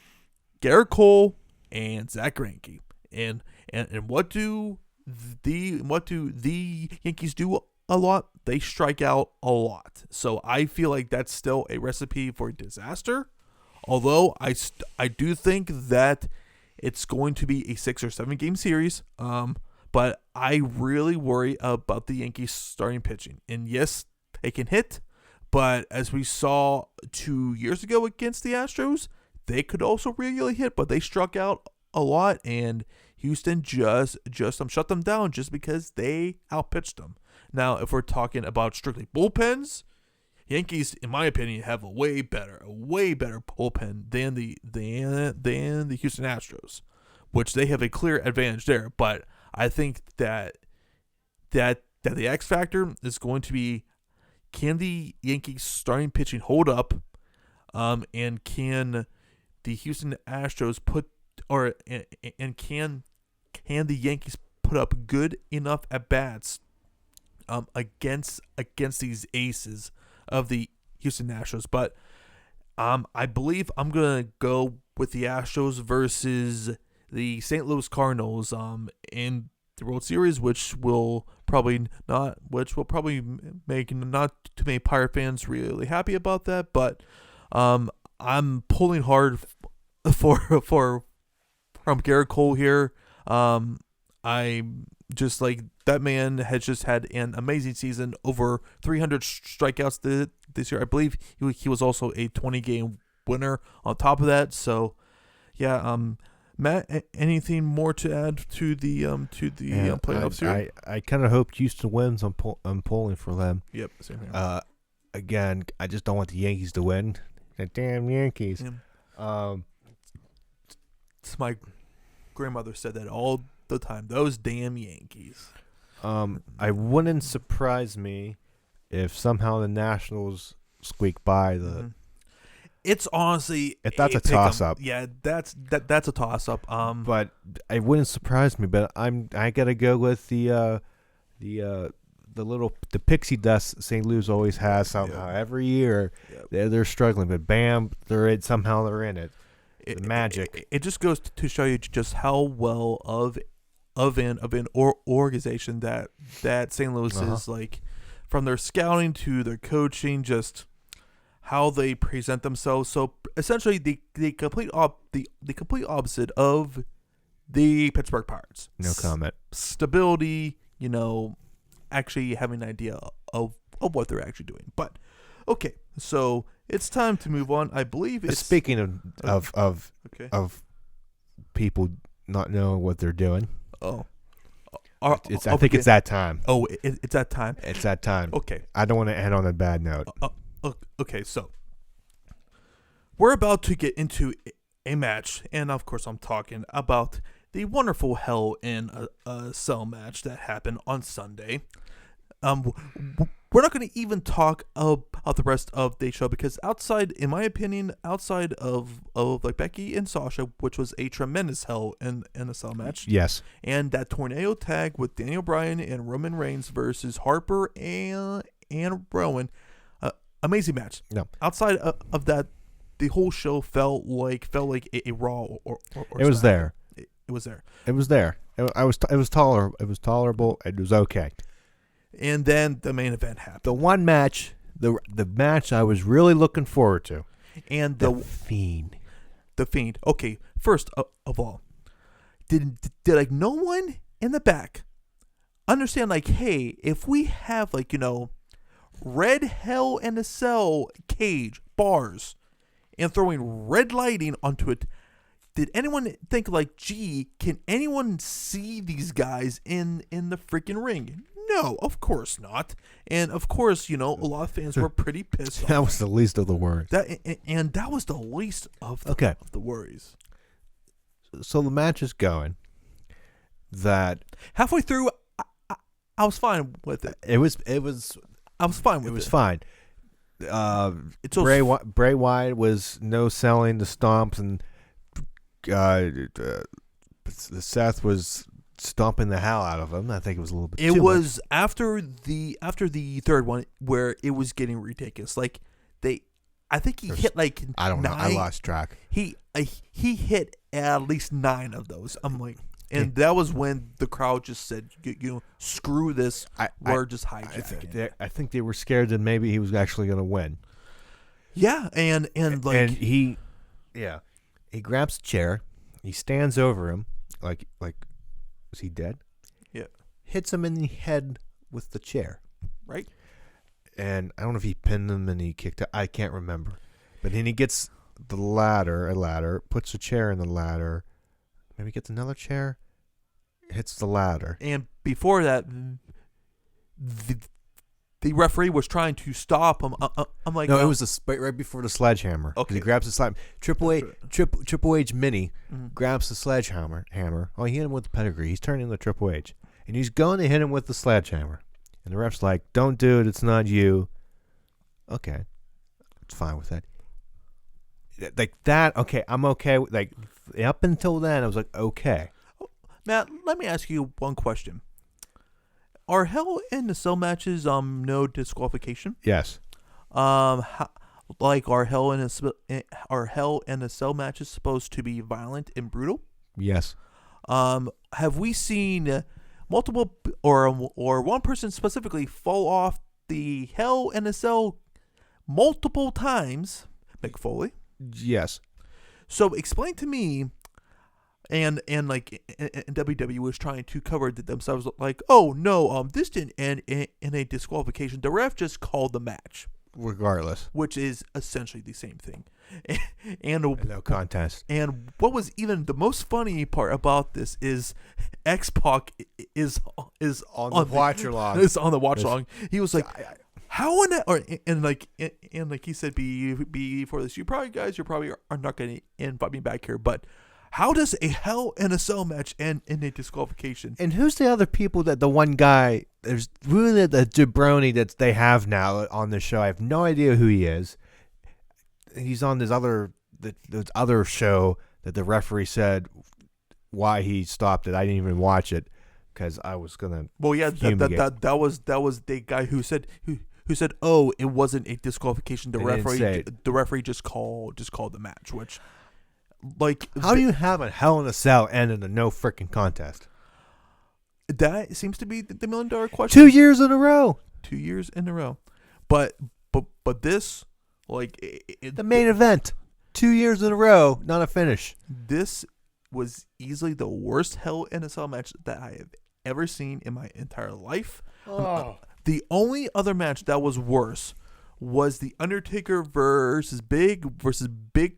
Garrett Cole, and Zach Greinke. And what do the Yankees do a lot, they strike out a lot. So I feel like that's still a recipe for disaster. Although I do think that it's going to be a 6 or 7 game series. But I really worry about the Yankees starting pitching. And yes, they can hit, but as we saw 2 years ago against the Astros, they could also really hit, but they struck out a lot, and Houston just shut them down just because they outpitched them. Now, if we're talking about strictly bullpens, Yankees, in my opinion, have a way better bullpen than the Houston Astros, which they have a clear advantage there. But I think that the X factor is going to be, can the Yankees starting pitching hold up, and can the Houston Astros can the Yankees put up good enough at bats against these aces of the Houston Astros? But I believe I'm gonna go with the Astros versus the St. Louis Cardinals in the World Series, which will probably make not too many Pirate fans really happy about that. But I'm pulling hard from Garrett Cole here. I just like that man has just had an amazing season, over 300 strikeouts this year. I believe he was also a 20-game winner on top of that. So yeah, Matt, anything more to add to the playoffs here? I kind of hope Houston wins. I'm pulling for them. Yep, same here. Again, I just don't want the Yankees to win. The damn Yankees. Yeah. My grandmother said that all the time. Those damn Yankees. I wouldn't surprise me if somehow the Nationals squeak by the. Mm-hmm. It's honestly, if that's a toss up. Yeah, that's a toss up. But it wouldn't surprise me. But I gotta go with the pixie dust St. Louis always has somehow. Yep. Every year they're struggling, but bam, they're in it. The magic. It just goes to show you just how well of an organization that St. Louis is, like, from their scouting to their coaching, just how they present themselves. So essentially, the complete opposite of the Pittsburgh Pirates. No comment. Stability, actually having an idea of what they're actually doing. But okay, so it's time to move on. I believe it's speaking of people not knowing what they're doing. Oh, I think it's that time. Oh, it's that time. It's that time. Okay. I don't want to end on a bad note. Okay, so we're about to get into a match, and of course, I'm talking about the wonderful Hell in a Cell match that happened on Sunday. We're not going to even talk about the rest of the show because in my opinion, outside of like Becky and Sasha, which was a tremendous Hell in a Cell match. Yes. And that tornado tag with Daniel Bryan and Roman Reigns versus Harper and Rowan, amazing match. No. Outside of that, the whole show felt like a Raw or it was there. It was there. It was there. It was tolerable. It was okay. And then the main event happened. The one match, the match I was really looking forward to. And the Fiend. The Fiend. Okay, first of all, did like no one in the back understand, like, hey, if we have, like, red Hell in a Cell cage bars and throwing red lighting onto it, did anyone think, like, gee, can anyone see these guys in the freaking ring? No, of course not. And of course, a lot of fans were pretty pissed off. That was the least of the worries. That was the least of the worries. So the match is going. That halfway through, I was fine with it. I was fine with it. It was fine. Bray Wyatt was no selling the stomps, and Seth was stomping the hell out of him. I think it was a little bit. It was after the third one where it was getting ridiculous. Like I think he hit like I don't 9. know. I lost track. He hit at least 9 of those. I'm like, And that was when the crowd just said, screw this. We're just hijacking. I think they were scared that maybe he was actually going to win. Yeah, and he grabs a chair, he stands over him, like is he dead? Yeah. Hits him in the head with the chair. Right. And I don't know if he pinned him and he kicked it. I can't remember. But then he gets a ladder, puts a chair in the ladder, maybe gets another chair, hits the ladder. And before that, the referee was trying to stop him. I'm like, no, it was right before the sledgehammer. Okay. He grabs the sledgehammer. Triple H Mini grabs the sledgehammer. Oh, he hit him with the pedigree. He's turning into Triple H. And he's going to hit him with the sledgehammer. And the ref's like, don't do it. It's not you. Okay. It's fine with that. Like that, okay, I'm okay. Like, up until then, I was like, okay. Matt, let me ask you one question. Are Hell in the Cell matches no disqualification? Yes. Are Hell in the Cell matches supposed to be violent and brutal? Yes. Have we seen multiple or one person specifically fall off the Hell in a Cell multiple times? Mick Foley. Yes. So explain to me, and like WWE was trying to cover themselves like, oh no, this didn't end in a disqualification. The ref just called the match, regardless, which is essentially the same thing. And no contest. And what was even the most funny part about this is X-Pac is on the watch along. Is on the watch along. He was like, how in that, and like he said before this, you probably are not going to invite me back here, but how does a Hell in a Cell match end in a disqualification? And who's the other people that the one guy, there's really the jabroni that they have now on the show. I have no idea who he is. He's on this other show that the referee said why he stopped it. I didn't even watch it because I was gonna. Well, yeah, that was the guy who said oh, it wasn't a disqualification. The referee just called the match, which like how do you have a Hell in a Cell end in a no freaking contest? That seems to be the $1 million question. 2 years in a row. 2 years in a row, but this. Like the main event, 2 years in a row, not a finish. This was easily the worst Hell in a Cell match that I have ever seen in my entire life. The only other match that was worse was the Undertaker versus Big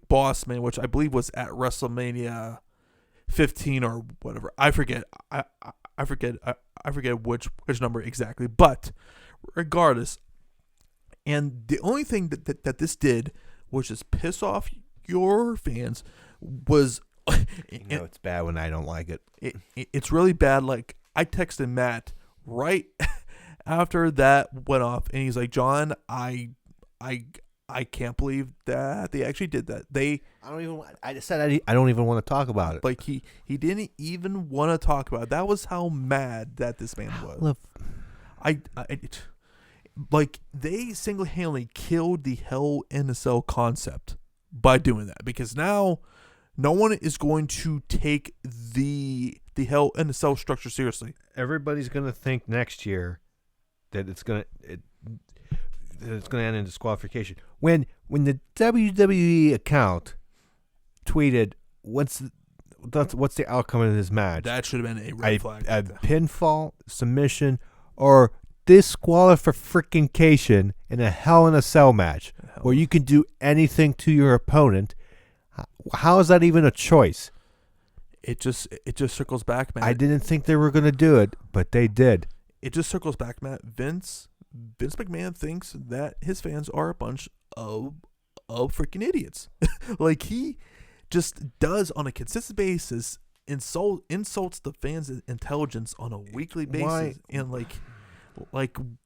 Boss Man, which I believe was at WrestleMania 15 or whatever. I forget. I forget which number exactly. But regardless. And the only thing that this did was just piss off your fans was... it's bad when I don't like it. It's really bad. Like, I texted Matt right after that went off, and he's like, John, I can't believe that they actually did that. I just said I don't even want to talk about it. Like, he didn't even want to talk about it. That was how mad that this man was. Like, they single-handedly killed the Hell in a Cell concept by doing that, because now no one is going to take the Hell in a Cell structure seriously. Everybody's going to think next year that it's going to end in disqualification. When the WWE account tweeted, what's the outcome of this match? That should have been a red flag. A pinfall, submission, or disqualification in a Hell in a Cell match where you can do anything to your opponent. How is that even a choice? It just circles back, Matt. I didn't think they were going to do it, but they did. It just circles back, Matt. Vince McMahon thinks that his fans are a bunch of freaking idiots. Like, he just does on a consistent basis insults the fans' intelligence on a weekly basis. Why? And like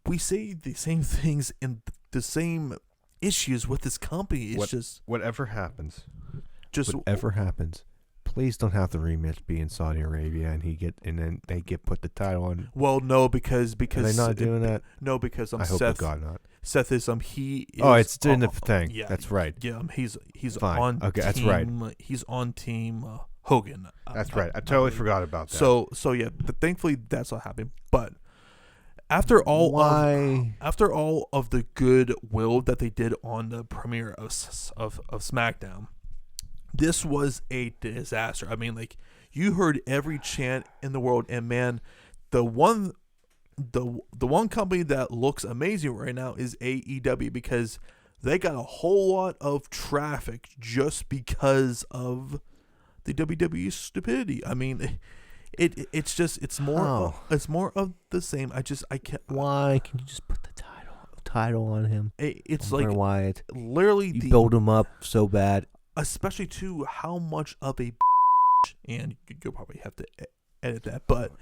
we say the same things and the same issues with this company. It's whatever happens, please don't have the rematch be in Saudi Arabia and then they put the title on. Well, no, because are they not doing that? No, because I hope to God not. Seth is he is. Oh, it's doing the thing. Yeah, that's right. Yeah, he's Fine. on. Okay, team, that's right. He's on team Hogan. That's right. I totally forgot about that. So yeah, thankfully that's what happened. But after all of the goodwill that they did on the premiere of SmackDown, this was a disaster. I mean, like, you heard every chant in the world, and man, the one company that looks amazing right now is AEW, because they got a whole lot of traffic just because of the WWE stupidity. I mean, it's more of the same. I can't. Why can you just put the title on him? It's on like Wyatt. Literally You build him up so bad, especially to how much of a and you'll probably have to edit that, but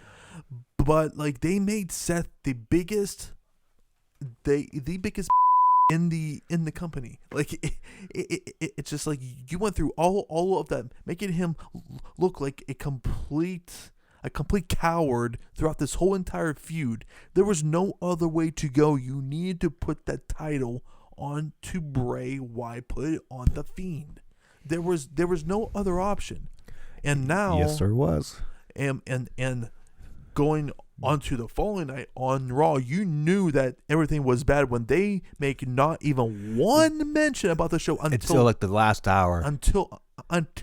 like, they made Seth the biggest in the company. Like, it's just like you went through all of that, making him look like a complete coward throughout this whole entire feud. There was no other way to go. You needed to put that title onto Bray Wyatt, put it on the Fiend. There was no other option. And now, yes, there was. And going onto the following night on Raw, you knew that everything was bad when they make not even one mention about the show until like the last hour. Until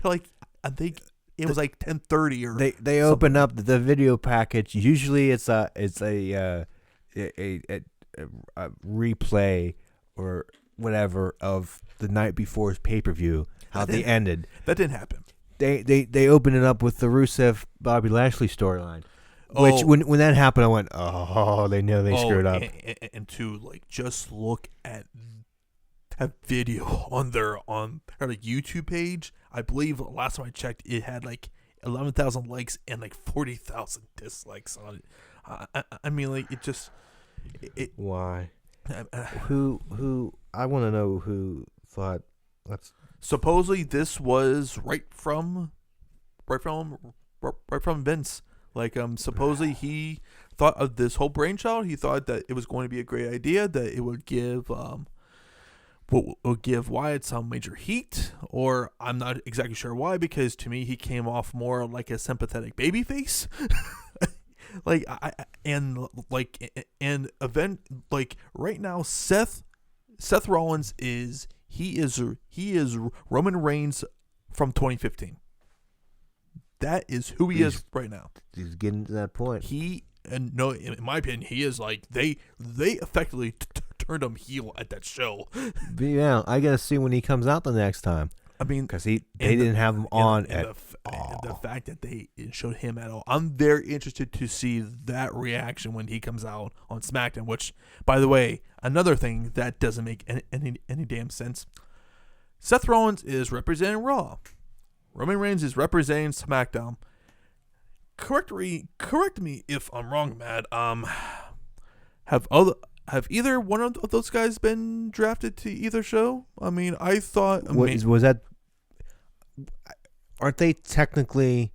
like, I think it was like 10:30 or they open up the video package. Usually it's a replay or whatever of the night before's pay-per-view, how they ended. That didn't happen. They open it up with the Rusev Bobby Lashley storyline. Which when that happened, I went, oh, they know they screwed up. And to like just look at that video on their like YouTube page. I believe last time I checked, it had like 11,000 likes and like 40,000 dislikes on it. I mean, like, it just why? Who? I want to know who thought that's. Supposedly this was right from Vince. Like, supposedly he thought of this whole brainchild. He thought that it was going to be a great idea, that it would give Wyatt some major heat, or I'm not exactly sure why, because to me he came off more like a sympathetic babyface. Like, right now Seth Rollins is Roman Reigns from 2015. That is who he is right now. He's getting to that point. In my opinion, he is like, they effectively turned him heel at that show. But yeah, I gotta see when he comes out the next time. I mean, because they didn't have him on at all. The fact that they didn't show him at all, I'm very interested to see that reaction when he comes out on SmackDown. Which, by the way, another thing that doesn't make any damn sense. Seth Rollins is representing Raw. Roman Reigns is representing SmackDown. Correct me if I'm wrong, Matt. Have either one of those guys been drafted to either show? I mean, I thought. Was that? Aren't they technically?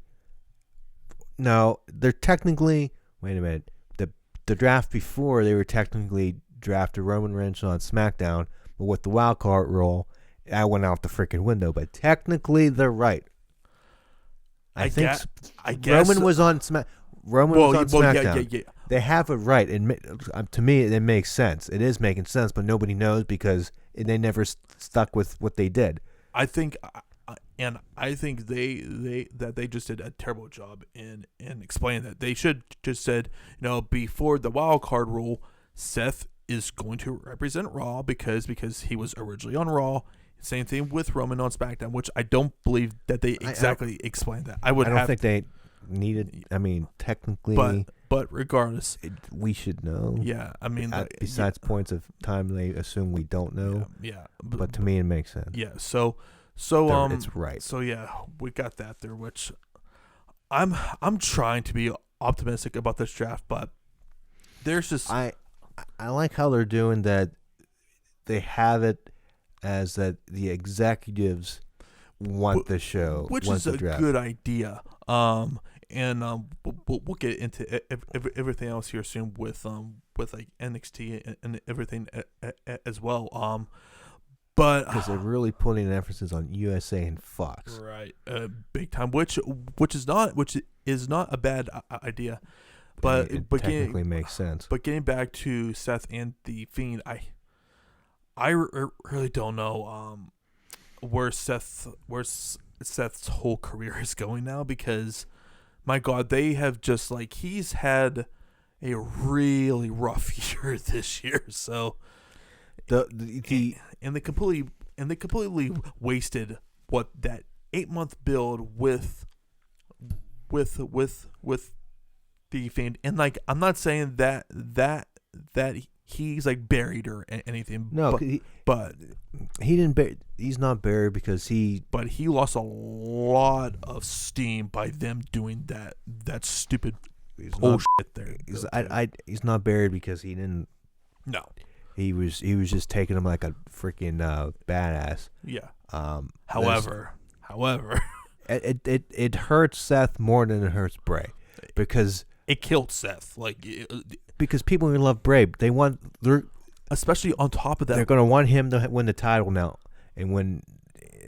No, they're technically. Wait a minute. The draft before, they were technically drafted Roman Reigns on SmackDown, but with the wild card rule, I went out the freaking window. But technically, they're right. I guess Roman was on SmackDown. Yeah. They have it right, and to me, it makes sense. It is making sense, but nobody knows because they never stuck with what they did. I think they just did a terrible job in explaining that. They should just said, before the wild card rule, Seth is going to represent Raw because he was originally on Raw. Same thing with Roman on SmackDown, which I don't believe that they exactly explained that. I don't think they needed. I mean, technically, but regardless, we should know. Yeah, I mean, besides points of time, they assume we don't know. Yeah, but to me, it makes sense. Yeah, so it's right. So yeah, we got that there, which I'm trying to be optimistic about this draft, but there's just I like how they're doing that. They have it as that the executives want the show, which is a good idea. We'll get into everything else here soon with like NXT and everything as well. but because they're really putting an emphasis on USA and Fox. right, big time, which is not a bad idea, but it but technically getting, makes sense. But getting back to Seth and the Fiend, I really don't know where Seth's whole career is going now, because my God, they have just like, he's had a really rough year this year. So and they completely wasted what that 8-month build with the Fiend. And like, I'm not saying that he's like buried or anything. No, but he didn't. He's not buried because But he lost a lot of steam by them doing that stupid bullshit there. He's not buried because he didn't. No. He was just taking him like a freaking badass. Yeah. However, it hurts Seth more than it hurts Bray, because it killed Seth. Because people who love Bray, especially on top of that, they're gonna want him to win the title now, and when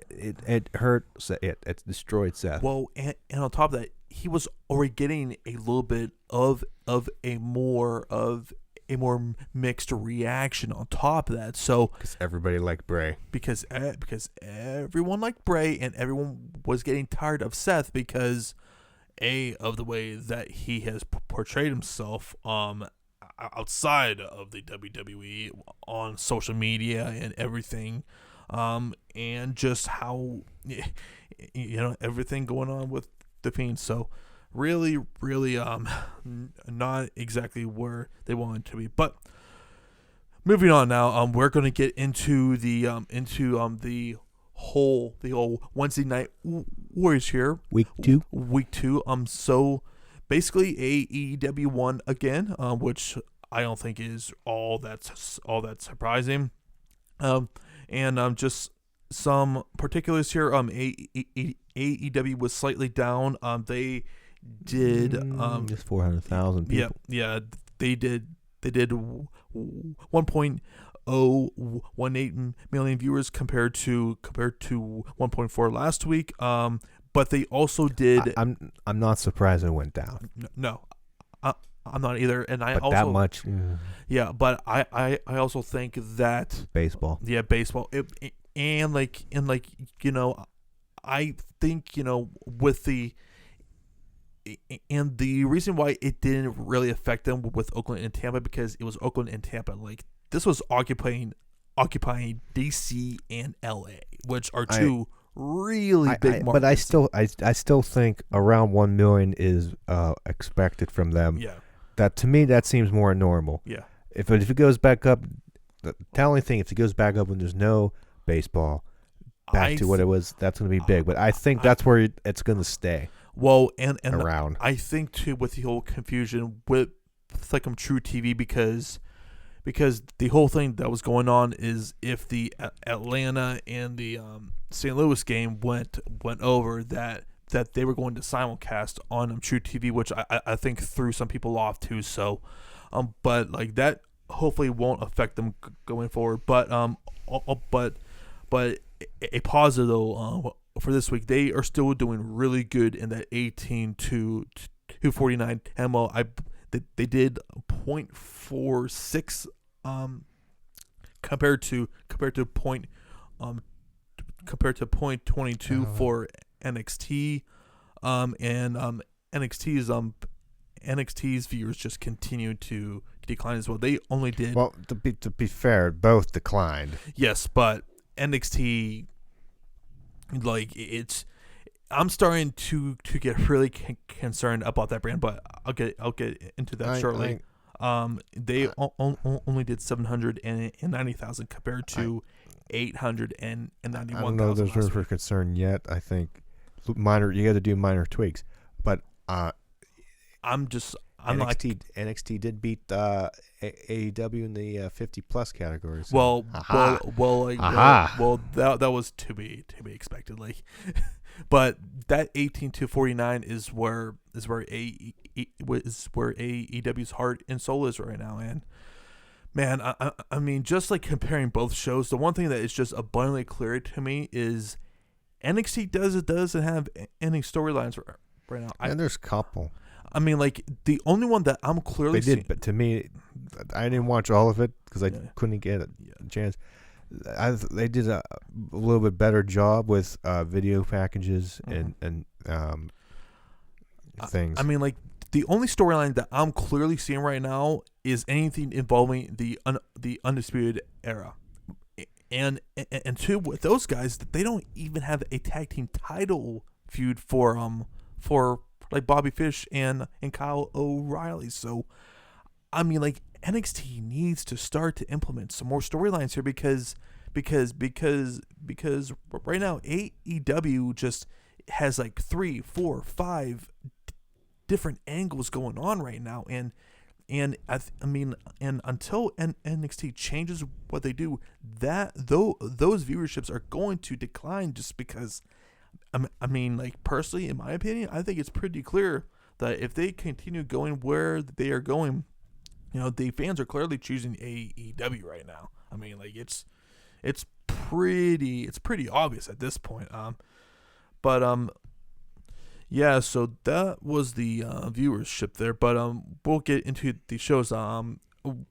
it hurt, it destroyed Seth. Well, and on top of that, he was already getting a little bit of a more mixed reaction on top of that. So because everybody liked Bray, because everyone liked Bray, and everyone was getting tired of Seth because of the way that he has portrayed himself outside of the WWE on social media and everything, and just how everything going on with the Fiend. So really not exactly where they wanted to be. But moving on now, we're going to get into the whole Wednesday Night Warriors here, week two. So basically AEW won again, which I don't think is all that surprising. And just some particulars here. AEW was slightly down. They did just 400,000 people. Yeah, they did 1.018 million viewers compared to 1.4 last week. But they also did. I'm not surprised it went down. No, I'm not either. And I but also that much. Yeah, but I also think that baseball. Yeah, baseball. I think with the reason why it didn't really affect them with Oakland and Tampa, because it was Oakland and Tampa. Like, this was occupying DC and LA, which are two really big markets. But I still think around 1 million is expected from them. Yeah. That, to me, that seems more normal. Yeah. If it goes back up, the only thing, if it goes back up when there's no baseball, back to what it was, that's going to be big. But I think that's where it's going to stay. Well, and around. I think too, with the whole confusion with True TV, because the whole thing that was going on is if the Atlanta and the St. Louis game went over, that they were going to simulcast on True TV, which I think threw some people off too. So, but like that hopefully won't affect them going forward. But a positive though, for this week, they are still doing really good in that 18-249 MO. They did 0.46 compared to 0.22 for NXT, and NXT's viewers just continue to decline as well. They only did, well, to be fair, both declined. Yes, but NXT, like, I'm starting to get really concerned about that brand, but I'll get into that shortly. They only did 790,000 compared to 891,000. I don't know if there's room for concern yet. I think you got to do minor tweaks, but NXT did beat AEW in the 50 plus categories. So. That was to be expected. Like, but that 18-49 is where AEW's heart and soul is right now. And Man, I mean, just like comparing both shows, the one thing that is just abundantly clear to me is NXT doesn't have any storylines right now. And there's a couple. I mean, like the only one that I'm clearly They did, but to me, I didn't watch all of it because I Yeah. couldn't get a chance. They did a little bit better job with video packages and things. I mean, like the only storyline that I'm clearly seeing right now is anything involving the Undisputed Era, and two, with those guys, they don't even have a tag team title feud for like Bobby Fish and Kyle O'Reilly. So, I mean, like NXT needs to start to implement some more storylines here because right now AEW just has like 3, 4, 5 different angles going on right now, and I mean, and until NXT changes what they do, those viewerships are going to decline just because. I mean, like personally, in my opinion, I think it's pretty clear that if they continue going where they are going, the fans are clearly choosing AEW right now. I mean, like it's pretty obvious at this point. Yeah, so that was the viewership there. But we'll get into the shows.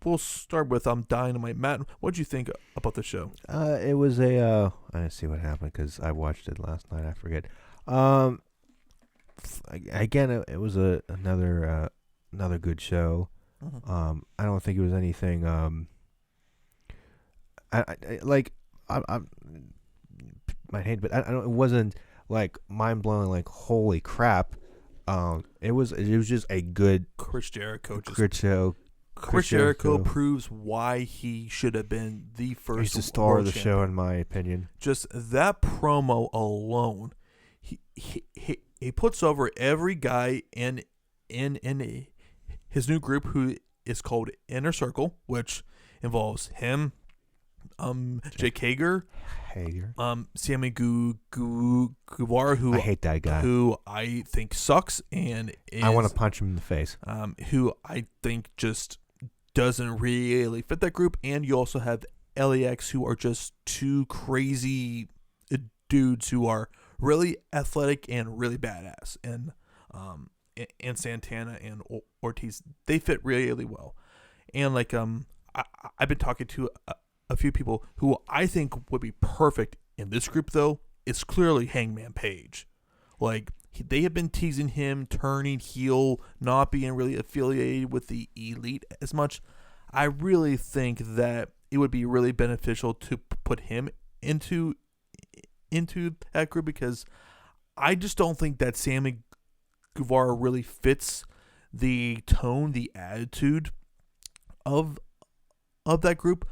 We'll start with Dynamite. Matt, what did you think about the show? It was I didn't see what happened because I watched it last night. I forget. Again, it was another good show. Mm-hmm. I don't think it was anything. I might hate, but I don't. It wasn't like mind blowing. Like holy crap. It was just a good Chris Jericho. good show. Chris Jericho proves why he should have been the first. He's the star of the champion. show, in my opinion. Just that promo alone, he puts over every guy in his new group, who is called Inner Circle, which involves him, Jake Hager, Sammy Guevara, who I hate that guy. who I think sucks and I want to punch him in the face. who I think just doesn't really fit that group. And you also have LAX, who are just two crazy dudes who are really athletic and really badass. And Santana and Ortiz, they fit really well. And like I've been talking to a few people who I think would be perfect in this group, though. It's clearly Hangman Page. Like, they have been teasing him turning heel, not being really affiliated with the Elite as much. I really think that it would be really beneficial to put him into that group, because I just don't think that Sammy Guevara really fits the tone, the attitude of that group.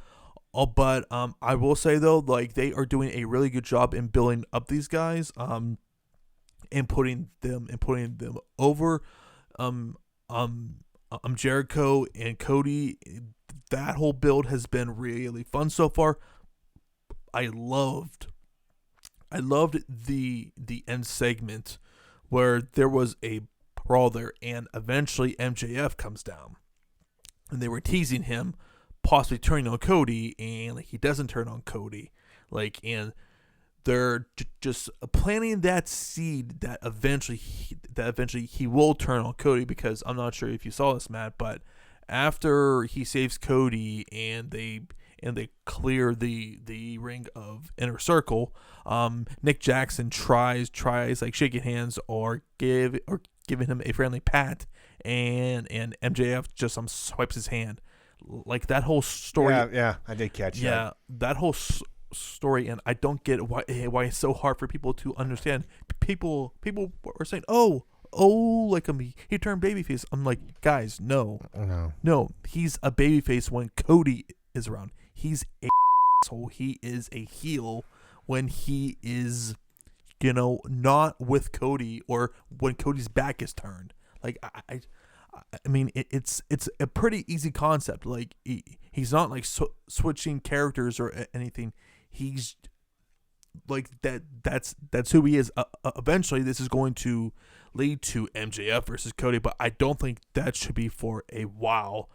But I will say, though, like, they are doing a really good job in building up these guys, and putting them over. Jericho and Cody, that whole build has been really fun so far. I loved the end segment where there was a brawl there, and eventually MJF comes down, and they were teasing him possibly turning on Cody, and like he doesn't turn on Cody, like, and they're just planting that seed that eventually he will turn on Cody, because I'm not sure if you saw this, Matt, but after he saves Cody and they clear the ring of Inner Circle, Nick Jackson tries like shaking hands or giving him a friendly pat, and MJF just swipes his hand. Like, that whole story. Yeah, I did catch that. Yeah, that whole story, and I don't get why it's so hard for people to understand. People are saying, oh, like he turned babyface. I'm like, guys, no, he's a babyface when Cody is around. He's a asshole. He is a heel when he is, not with Cody, or when Cody's back is turned. Like, I mean, it's a pretty easy concept. Like, he's not like switching characters or anything. He's like that's who he is. Eventually, this is going to lead to MJF versus Cody, but I don't think that should be for a while,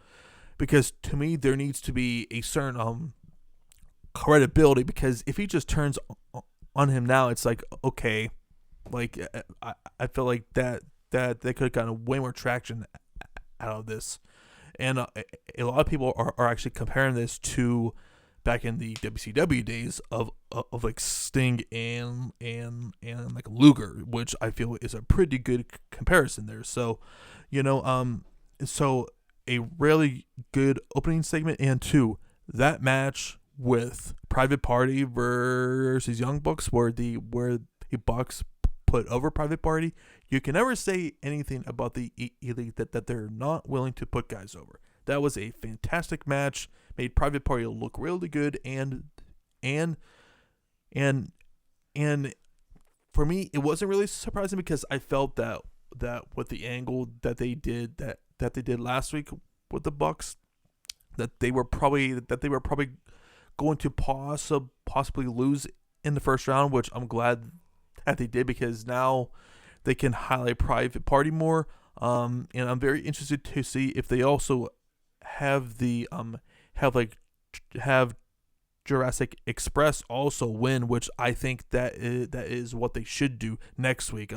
because to me there needs to be a certain credibility, because if he just turns on him now, it's like, okay, like I feel like that they could have gotten way more traction out of this. And a lot of people are actually comparing this to back in the WCW days of like Sting and like Luger, which I feel is a pretty good comparison there. So, so a really good opening segment, and two, that match with Private Party versus Young Bucks, where the Bucks put over Private Party. You can never say anything about the Elite that they're not willing to put guys over. That was a fantastic match. Made Private Party look really good, and for me, it wasn't really surprising, because I felt that with the angle that they did last week with the Bucks, that they were probably going to possibly lose in the first round, which I'm glad that they did, because now they can highlight Private Party more. And I'm very interested to see if they also have have Jurassic Express also win, which I think that is what they should do next week.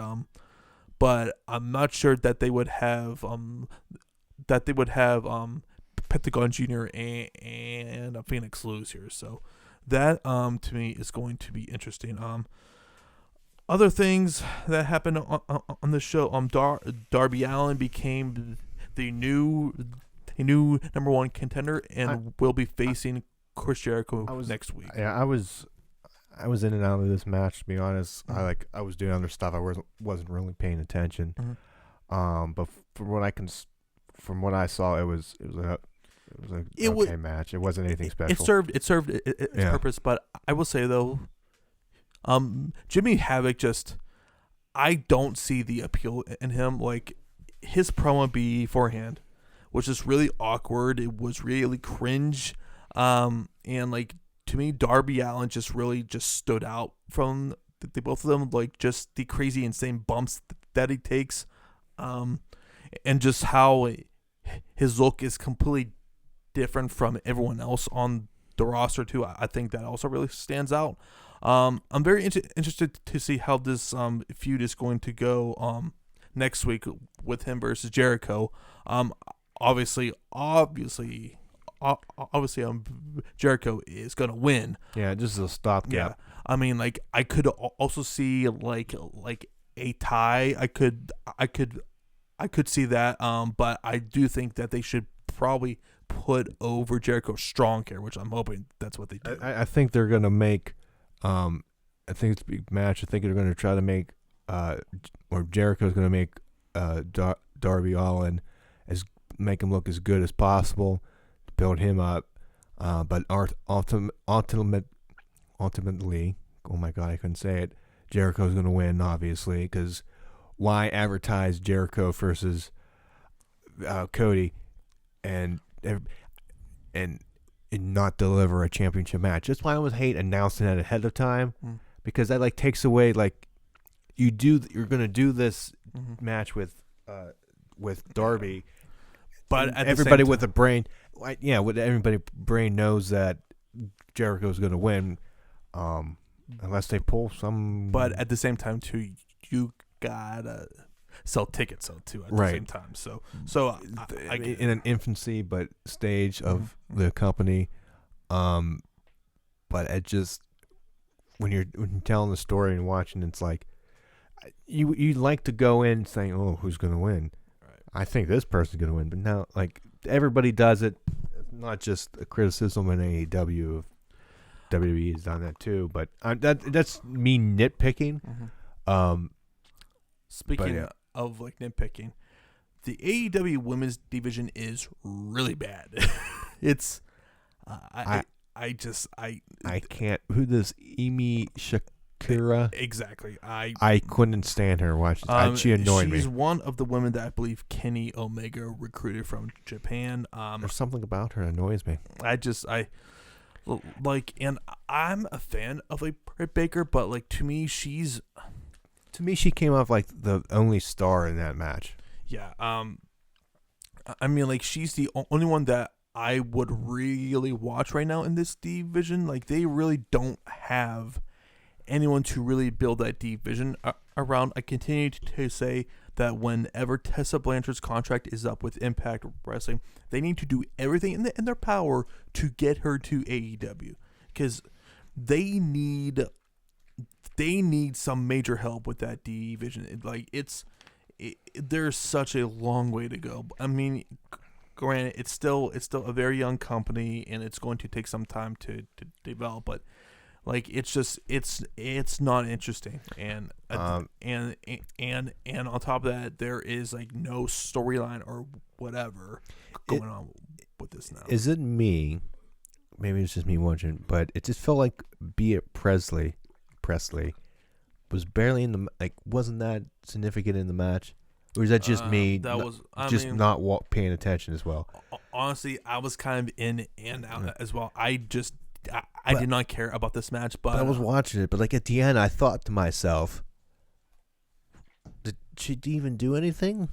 But I'm not sure that they would have Pentagon Jr. and Phoenix lose here. So that to me is going to be interesting. Other things that happened on the show, Darby Allin became the new number one contender and will be facing Chris Jericho next week. Yeah, I was in and out of this match, to be honest. I was doing other stuff. I wasn't really paying attention. But from what I saw, it was a okay match. It wasn't anything special. It served its purpose, but I will say though, Jimmy Havoc, I don't see the appeal in him. Like, his promo beforehand was just really awkward. It was really cringe. And like, to me, Darby Allin just stood out from the both of them. Like, just the crazy, insane bumps that he takes, and just how his look is completely different from everyone else on the roster too. I think that also really stands out. I'm very interested to see how this feud is going to go next week with him versus Jericho. Obviously, Jericho is gonna win. Yeah, just a stopgap. Yeah, I mean, like, I could also see like a tie. I could see that. But I do think that they should probably put over Jericho strong care, which I'm hoping that's what they do. I think they're gonna make. I think it's a big match. I think they're gonna try to make, or Jericho's gonna make Darby Allin make him look as good as possible, to build him up. But ultimately, oh my God, I couldn't say it. Jericho's gonna win, obviously, because why advertise Jericho versus Cody and not deliver a championship match? That's why I always hate announcing it ahead of time, because that takes away, you're gonna do this match with Darby, but at everybody with a brain, everybody brain knows that Jericho's gonna win, unless they pull some. But at the same time too, you gotta sell tickets too at the same time. So I in an infancy but stage of the company, but it just when you're telling the story and watching, it's like you like to go in saying, "Oh, who's gonna win?" Right. I think this person's gonna win, but now everybody does it. It's not just a criticism in AEW. WWE has done that too, but that's me nitpicking. Speaking of nitpicking, the AEW women's division is really bad. It's I can't. Who does Emi Shakira? Exactly. I couldn't stand her watching. She annoyed me. She's one of the women that I believe Kenny Omega recruited from Japan. There's something about her that annoys me. And I'm a fan of Britt Baker, but to me she came off like the only star in that match. Yeah. I mean, she's the only one that I would really watch right now in this division. Like, they really don't have anyone to really build that division around. I continue to say that whenever Tessa Blanchard's contract is up with Impact Wrestling, they need to do everything in their power to get her to AEW, because they need some major help with that division. There's such a long way to go. I mean, granted, it's still a very young company, and it's going to take some time to develop, but like, it's not interesting, and on top of that, there is like no storyline or whatever going on with this now. Is it me? Maybe it's just me watching, but it just felt like Presley was barely in the, like, wasn't that significant in the match, or is that just me? Not paying attention as well. Honestly, I was kind of in and out as well. I did not care about this match, but I was watching it. But like at the end, I thought to myself, did she even do anything?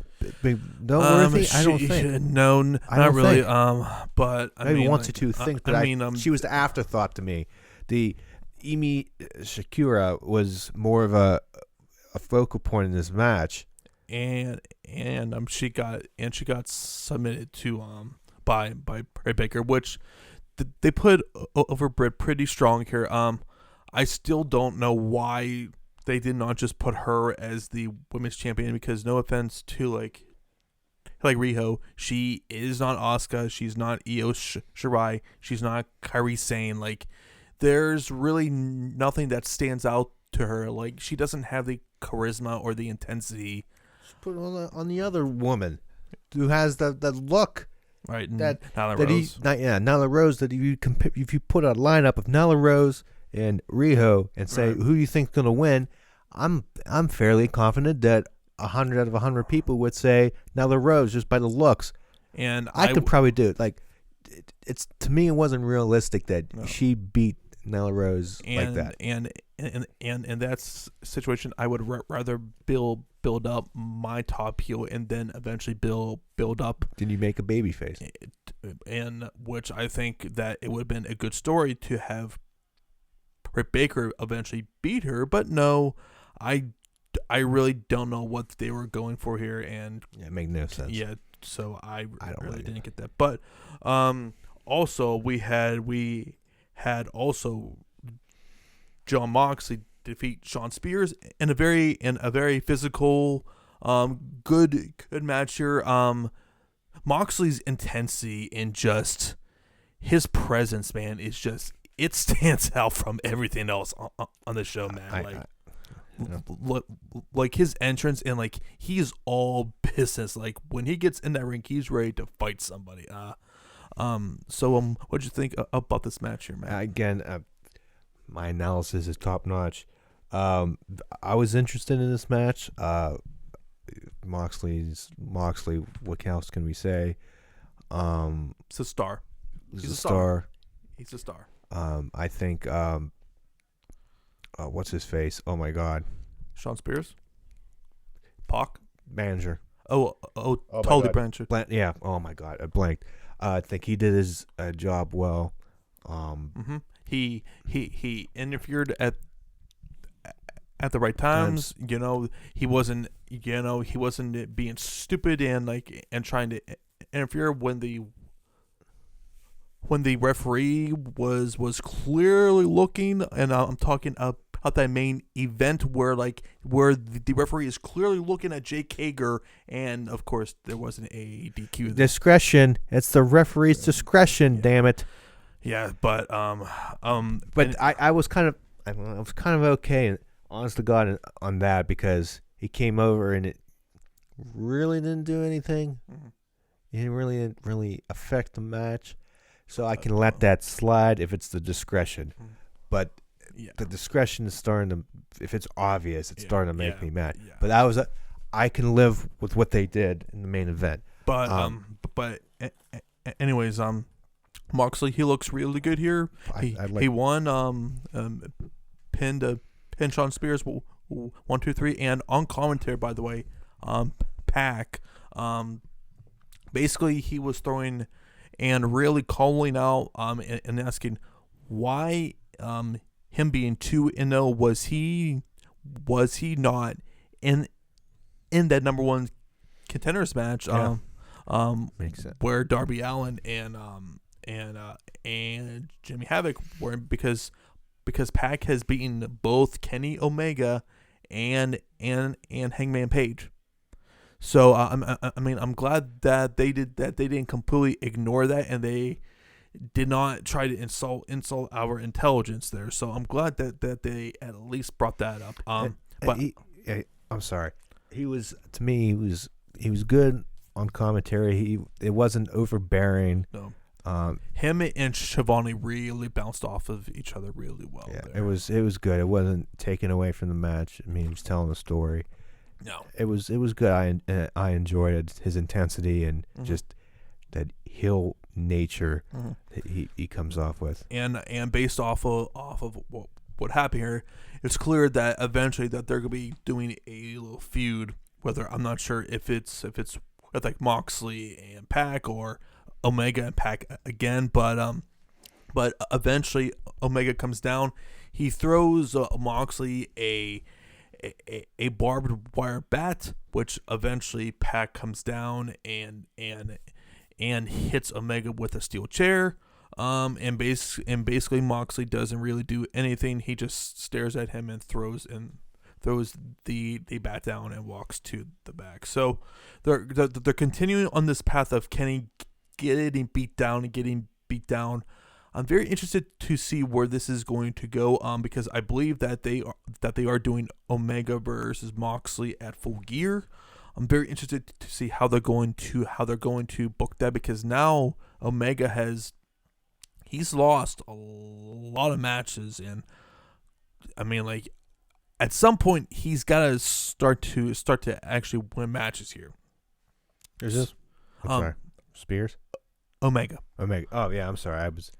No, I don't think. No, not really. But I maybe mean, once or two things. But she was the afterthought to me. The Emi Shakira was more of a focal point in this match, and she got submitted to by Britt Baker, which they put over Britt pretty strong here. I still don't know why they did not just put her as the women's champion, because no offense to like Riho, she is not Asuka, she's not Io Shirai, she's not Kairi Sane. Like, there's really nothing that stands out to her. Like, she doesn't have the charisma or the intensity. Just put it on the other woman who has that look. Right, Nyla Rose. That if you put a lineup of Nyla Rose and Riho and say who you think's gonna win, I'm fairly confident that 100 out of 100 people would say Nyla Rose just by the looks. And I could probably do it. Like, it's to me, it wasn't realistic that she beat Nyla Rose like that. And in that situation, I would rather build up my top heel and then eventually build up. Did you make a baby face? And which I think that it would have been a good story to have Britt Baker eventually beat her, but no, I really don't know what they were going for here, and it made no sense. Yeah, so I really didn't get that. But also we had also Jon Moxley defeat Shawn Spears in a very physical, good match here. Moxley's intensity and just his presence, man, is just, it stands out from everything else on the show, man. Like his entrance, and like, he's all business. Like, when he gets in that ring, he's ready to fight somebody. So what'd you think about this match here, man? Again, my analysis is top notch. I was interested in this match. Moxley, what else can we say? It's a star. He's a star. He's a star. I think what's his face? Oh my God, Shawn Spears, Pac, manager. Oh, totally Blanchard. Yeah. Oh my God, I blanked. I think he did his job well. He interfered at the right times. You know, he wasn't being stupid and trying to interfere when the referee was clearly looking, and I'm talking about that main event where the referee is clearly looking at Jake Hager, and of course there wasn't a DQ. Discretion. It's the referee's discretion. Yeah. Damn it. Yeah, but I was kind of okay, honest to God, on that, because he came over and it really didn't do anything. Mm-hmm. It didn't really affect the match. So I can let that slide if it's the discretion. But the discretion is starting to, if it's obvious, it's starting to make me mad. Yeah. But I can live with what they did in the main event. But anyways, Moxley, he looks really good here. He won, pinned Shawn Spears 1, 2, 3, and on commentary, by the way, Pac, basically he was throwing and really calling out and asking why him being 2-0 was he not in that number one contenders match Makes sense. where Darby Allin and Jimmy Havoc were, because Pac has beaten both Kenny Omega and Hangman Page. So I'm glad that they didn't completely ignore that, and they did not try to insult our intelligence there. So I'm glad that they at least brought that up. But I'm sorry. He was, to me, he was good on commentary. It wasn't overbearing. no. Him and Shivani really bounced off of each other really well. Yeah, there. it was good. It wasn't taken away from the match. I mean, he was telling the story. No. It was good. I enjoyed it, his intensity and just that heel nature that he comes off with. And based off of what happened here, it's clear that eventually that they're gonna be doing a little feud. Whether, I'm not sure if it's with like Moxley and Pac or Omega and Pac again, but eventually Omega comes down. He throws Moxley a barbed wire bat, which eventually Pac comes down and hits Omega with a steel chair. And basically Moxley doesn't really do anything. He just stares at him and throws the bat down and walks to the back. So they're continuing on this path of Kenny getting beat down. I'm very interested to see where this is going to go, because I believe that they are doing Omega versus Moxley at Full Gear. I'm very interested to see how they're going to book that, because now Omega he's lost a lot of matches, and I mean, like, at some point he's got to start to actually win matches here. Who's this? I'm sorry. Spears? Omega. Oh yeah, I'm sorry. I was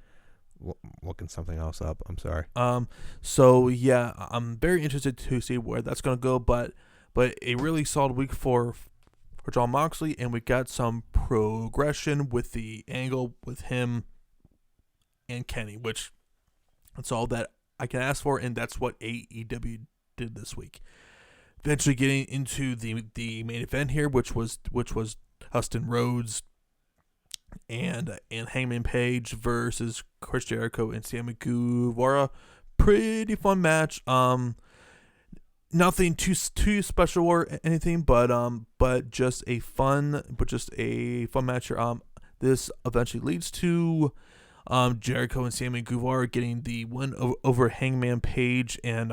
looking something else up. I'm sorry. So yeah, I'm very interested to see where that's gonna go, but a really solid week for Jon Moxley, and we got some progression with the angle with him and Kenny, which that's all that I can ask for, and that's what AEW did this week. Eventually getting into the main event here, which was Dustin Rhodes and Hangman Page versus Chris Jericho and Sammy Guevara. Pretty fun match. Nothing too special or anything, but just a fun match here. This eventually leads to Jericho and Sammy Guevara getting the win over Hangman Page and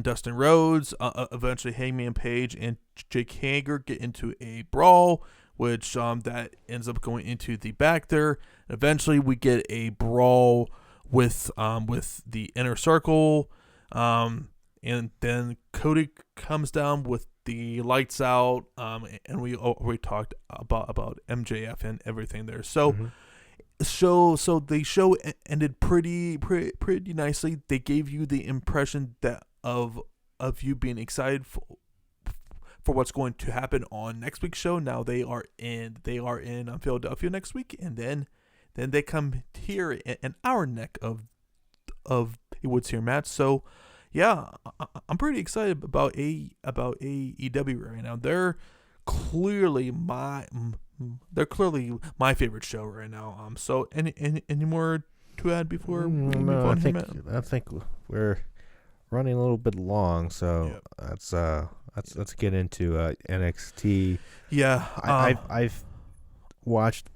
Dustin Rhodes. Eventually Hangman Page and Jake Hager get into a brawl, which that ends up going into the back there. Eventually we get a brawl with the Inner Circle, and then Cody comes down with the lights out, and we already talked about MJF and everything there. So so the show ended pretty nicely. They gave you the impression that of you being excited for what's going to happen on next week's show. Now they are in Philadelphia next week, and then they come here in our neck of the woods here, Matt. So yeah, I'm pretty excited about AEW right now. They're clearly my favorite show right now. So any more to add before we move on here, Matt? I think we're running a little bit long, so let's get into NXT. Yeah, I've watched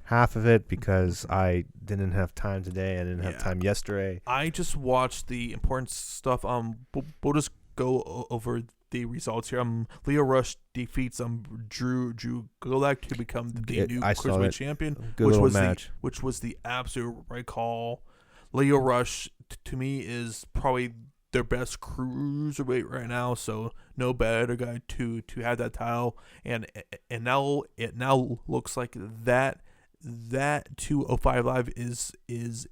half of it because I didn't have time today. I didn't have time yesterday. I just watched the important stuff. We'll just go over the results here. Leo Rush defeats Drew Gulak to become the new Cruiserweight champion, which was the absolute right call. Leo Rush to me is probably their best cruiserweight right now, so no better guy to have that title, and now it looks like that 205 Live is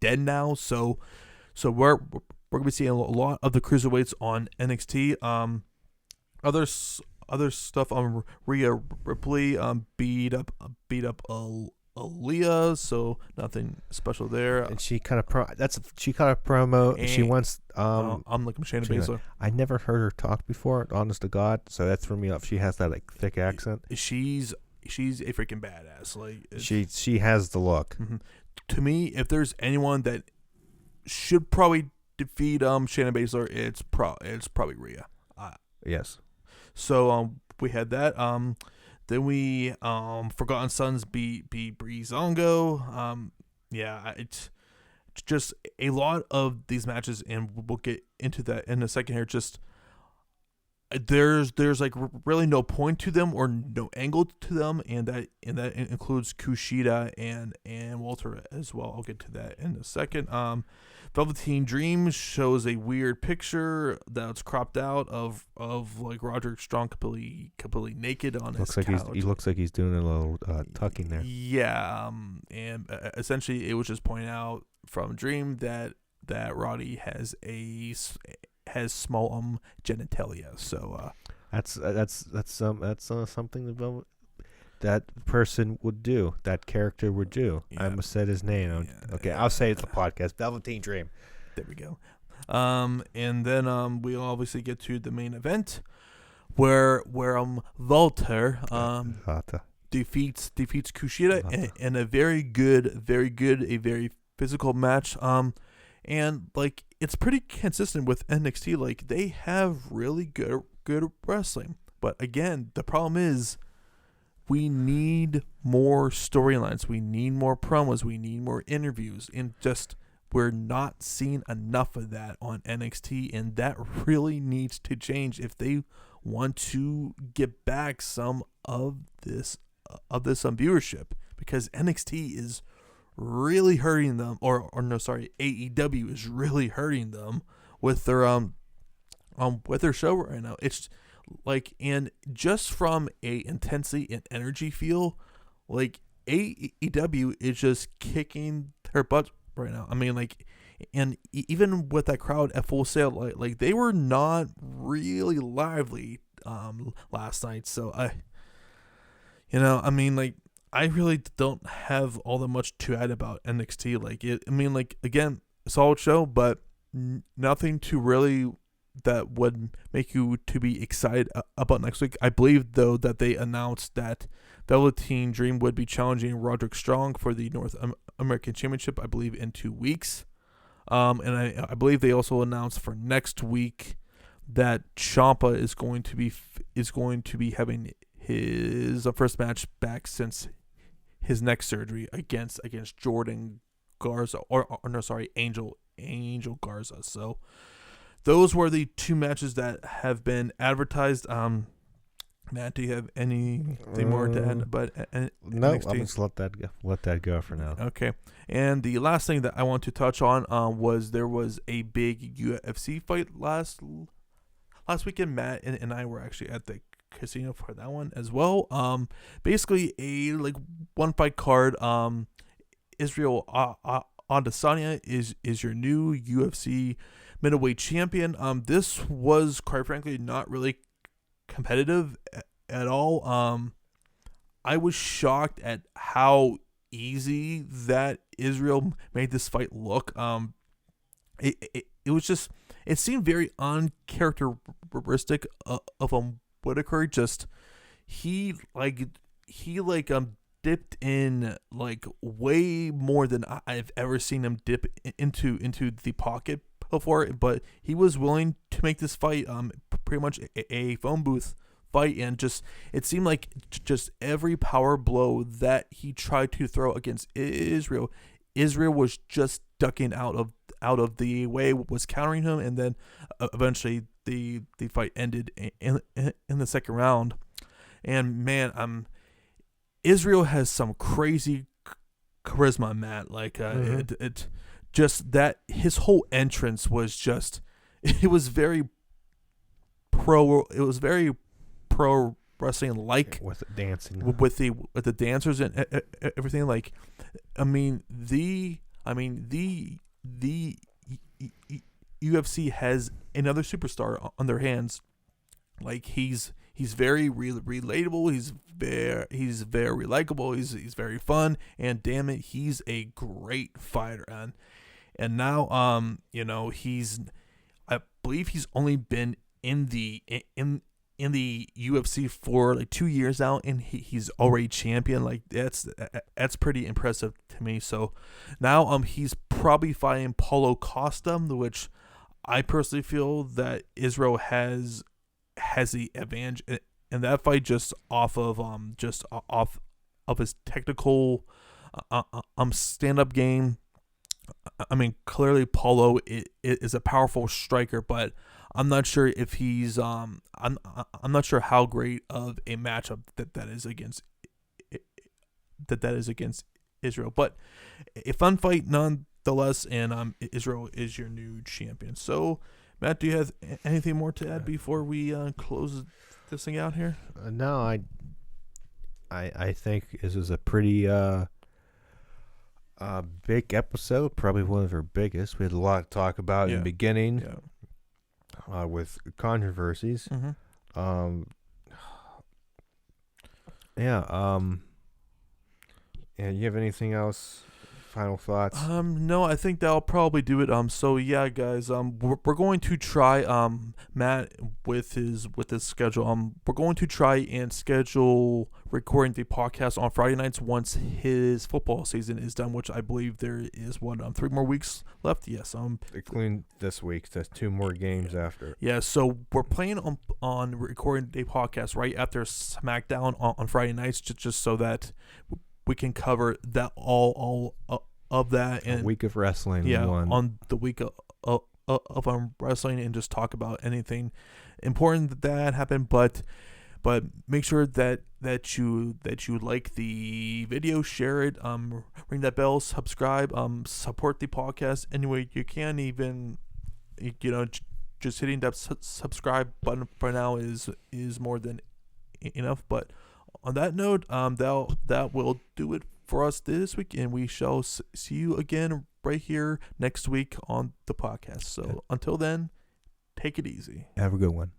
dead now. So we're gonna be seeing a lot of the cruiserweights on NXT. Other other stuff. Rhea Ripley beat up Aaliyah, so nothing special there. And she kind of promo. She And- wants I'm looking at Shayna Baszler. I never heard her talk before, honest to God. So that threw me off. She has that like thick accent. She's a freaking badass. Like She has the look. Mhm. To me, if there's anyone that should probably defeat Shayna Baszler, it's probably Rhea. Yes. So we had that. Then we Forgotten Sons beat Breezango. Yeah, it's just a lot of these matches, and we'll get into that in a second here. Just there's like really no point to them or no angle to them, and that includes Kushida and Walter as well. I'll get to that in a second. Velveteen Dream shows a weird picture that's cropped out of like Roderick Strong completely naked on his couch. He looks like he's doing a little tucking there. Yeah, and essentially it was just pointing out from Dream that Roddy has small genitalia. So That's something that person would do. That character would do. Yeah. I almost said his name. Yeah. Okay, I'll say it's the podcast. Velveteen Dream. there we go. And then we obviously get to the main event where Walter defeats Kushida in a very physical match. And like it's pretty consistent with NXT. Like they have really good wrestling, but again, the problem is we need more storylines. We need more promos. We need more interviews, and just we're not seeing enough of that on NXT, and that really needs to change if they want to get back some of this viewership, because NXT is really hurting them, or no, sorry, AEW is really hurting them with their show right now. It's like, and just from a intensity and energy feel, like AEW is just kicking their butt right now. I mean, like, and even with that crowd at Full Sail, like they were not really lively last night. So I mean, like, I really don't have all that much to add about NXT. Like again, a solid show, but nothing to really that would make you to be excited about next week. I believe though that they announced that Velveteen Dream would be challenging Roderick Strong for the North American Championship, I believe, in 2 weeks. And I believe they also announced for next week that Ciampa is going to be having his first match back since his neck surgery against Jordan Garza, or no, sorry, Angel Garza. So those were the 2 matches that have been advertised. Matt, do you have anything more to add? But no, NXT? I'll just let that go for now. Okay. And the last thing that I want to touch on was there was a big UFC fight last weekend. Matt and I were actually at the casino for that one as well. Basically a like one fight card. Israel Adesanya is your new UFC middleweight champion. This was quite frankly not really competitive at all. I was shocked at how easy that Israel made this fight look. It was just, it seemed very uncharacteristic of Whitaker. Just he dipped in like way more than I've ever seen him dip into the pocket before, but he was willing to make this fight pretty much a phone booth fight, and just it seemed like just every power blow that he tried to throw against Israel was just ducking out of the way, was countering him, and then eventually the fight ended in the second round. And man, Israel has some crazy charisma, Matt. Like it just that his whole entrance was just, it was very pro wrestling, like with the dancing, with the dancers and everything. Like, the UFC has another superstar on their hands. Like he's He's very relatable. He's very likable. He's very fun, and damn it, he's a great fighter. And now I believe he's only been in the UFC for like 2 years now, and he's already champion. Like that's pretty impressive to me. So now he's probably fighting Paulo Costa, which I personally feel that Israel has the advantage in that fight, just off of his technical stand-up game. I mean, clearly Paulo is a powerful striker, but I'm not sure if he's I'm not sure how great of a matchup that is against Israel. But a fun fight nonetheless, and Israel is your new champion. So, Matt, do you have anything more to add before we close this thing out here? No, I think this is a pretty big episode, probably one of our biggest. We had a lot to talk about in the beginning, with controversies. Mm-hmm. And you have anything else? Final thoughts? No, I think that'll probably do it. So yeah, guys, we're going to try Matt with his schedule. We're going to try and schedule recording the podcast on Friday nights once his football season is done, which I believe there is 3 more weeks left. Yes, including this week. There's 2 more games after. Yeah, so we're planning on recording a podcast right after SmackDown on Friday nights, just so that we can cover that all of that, and a week of wrestling. On the week of wrestling, and just talk about anything important that happened. But make sure that you like the video, share it, ring that bell, subscribe, support the podcast any way you can. Even just hitting that subscribe button for now is more than enough. But on that note, that will do it for us this week, and we shall see you again right here next week on the podcast. So until then, take it easy. Have a good one.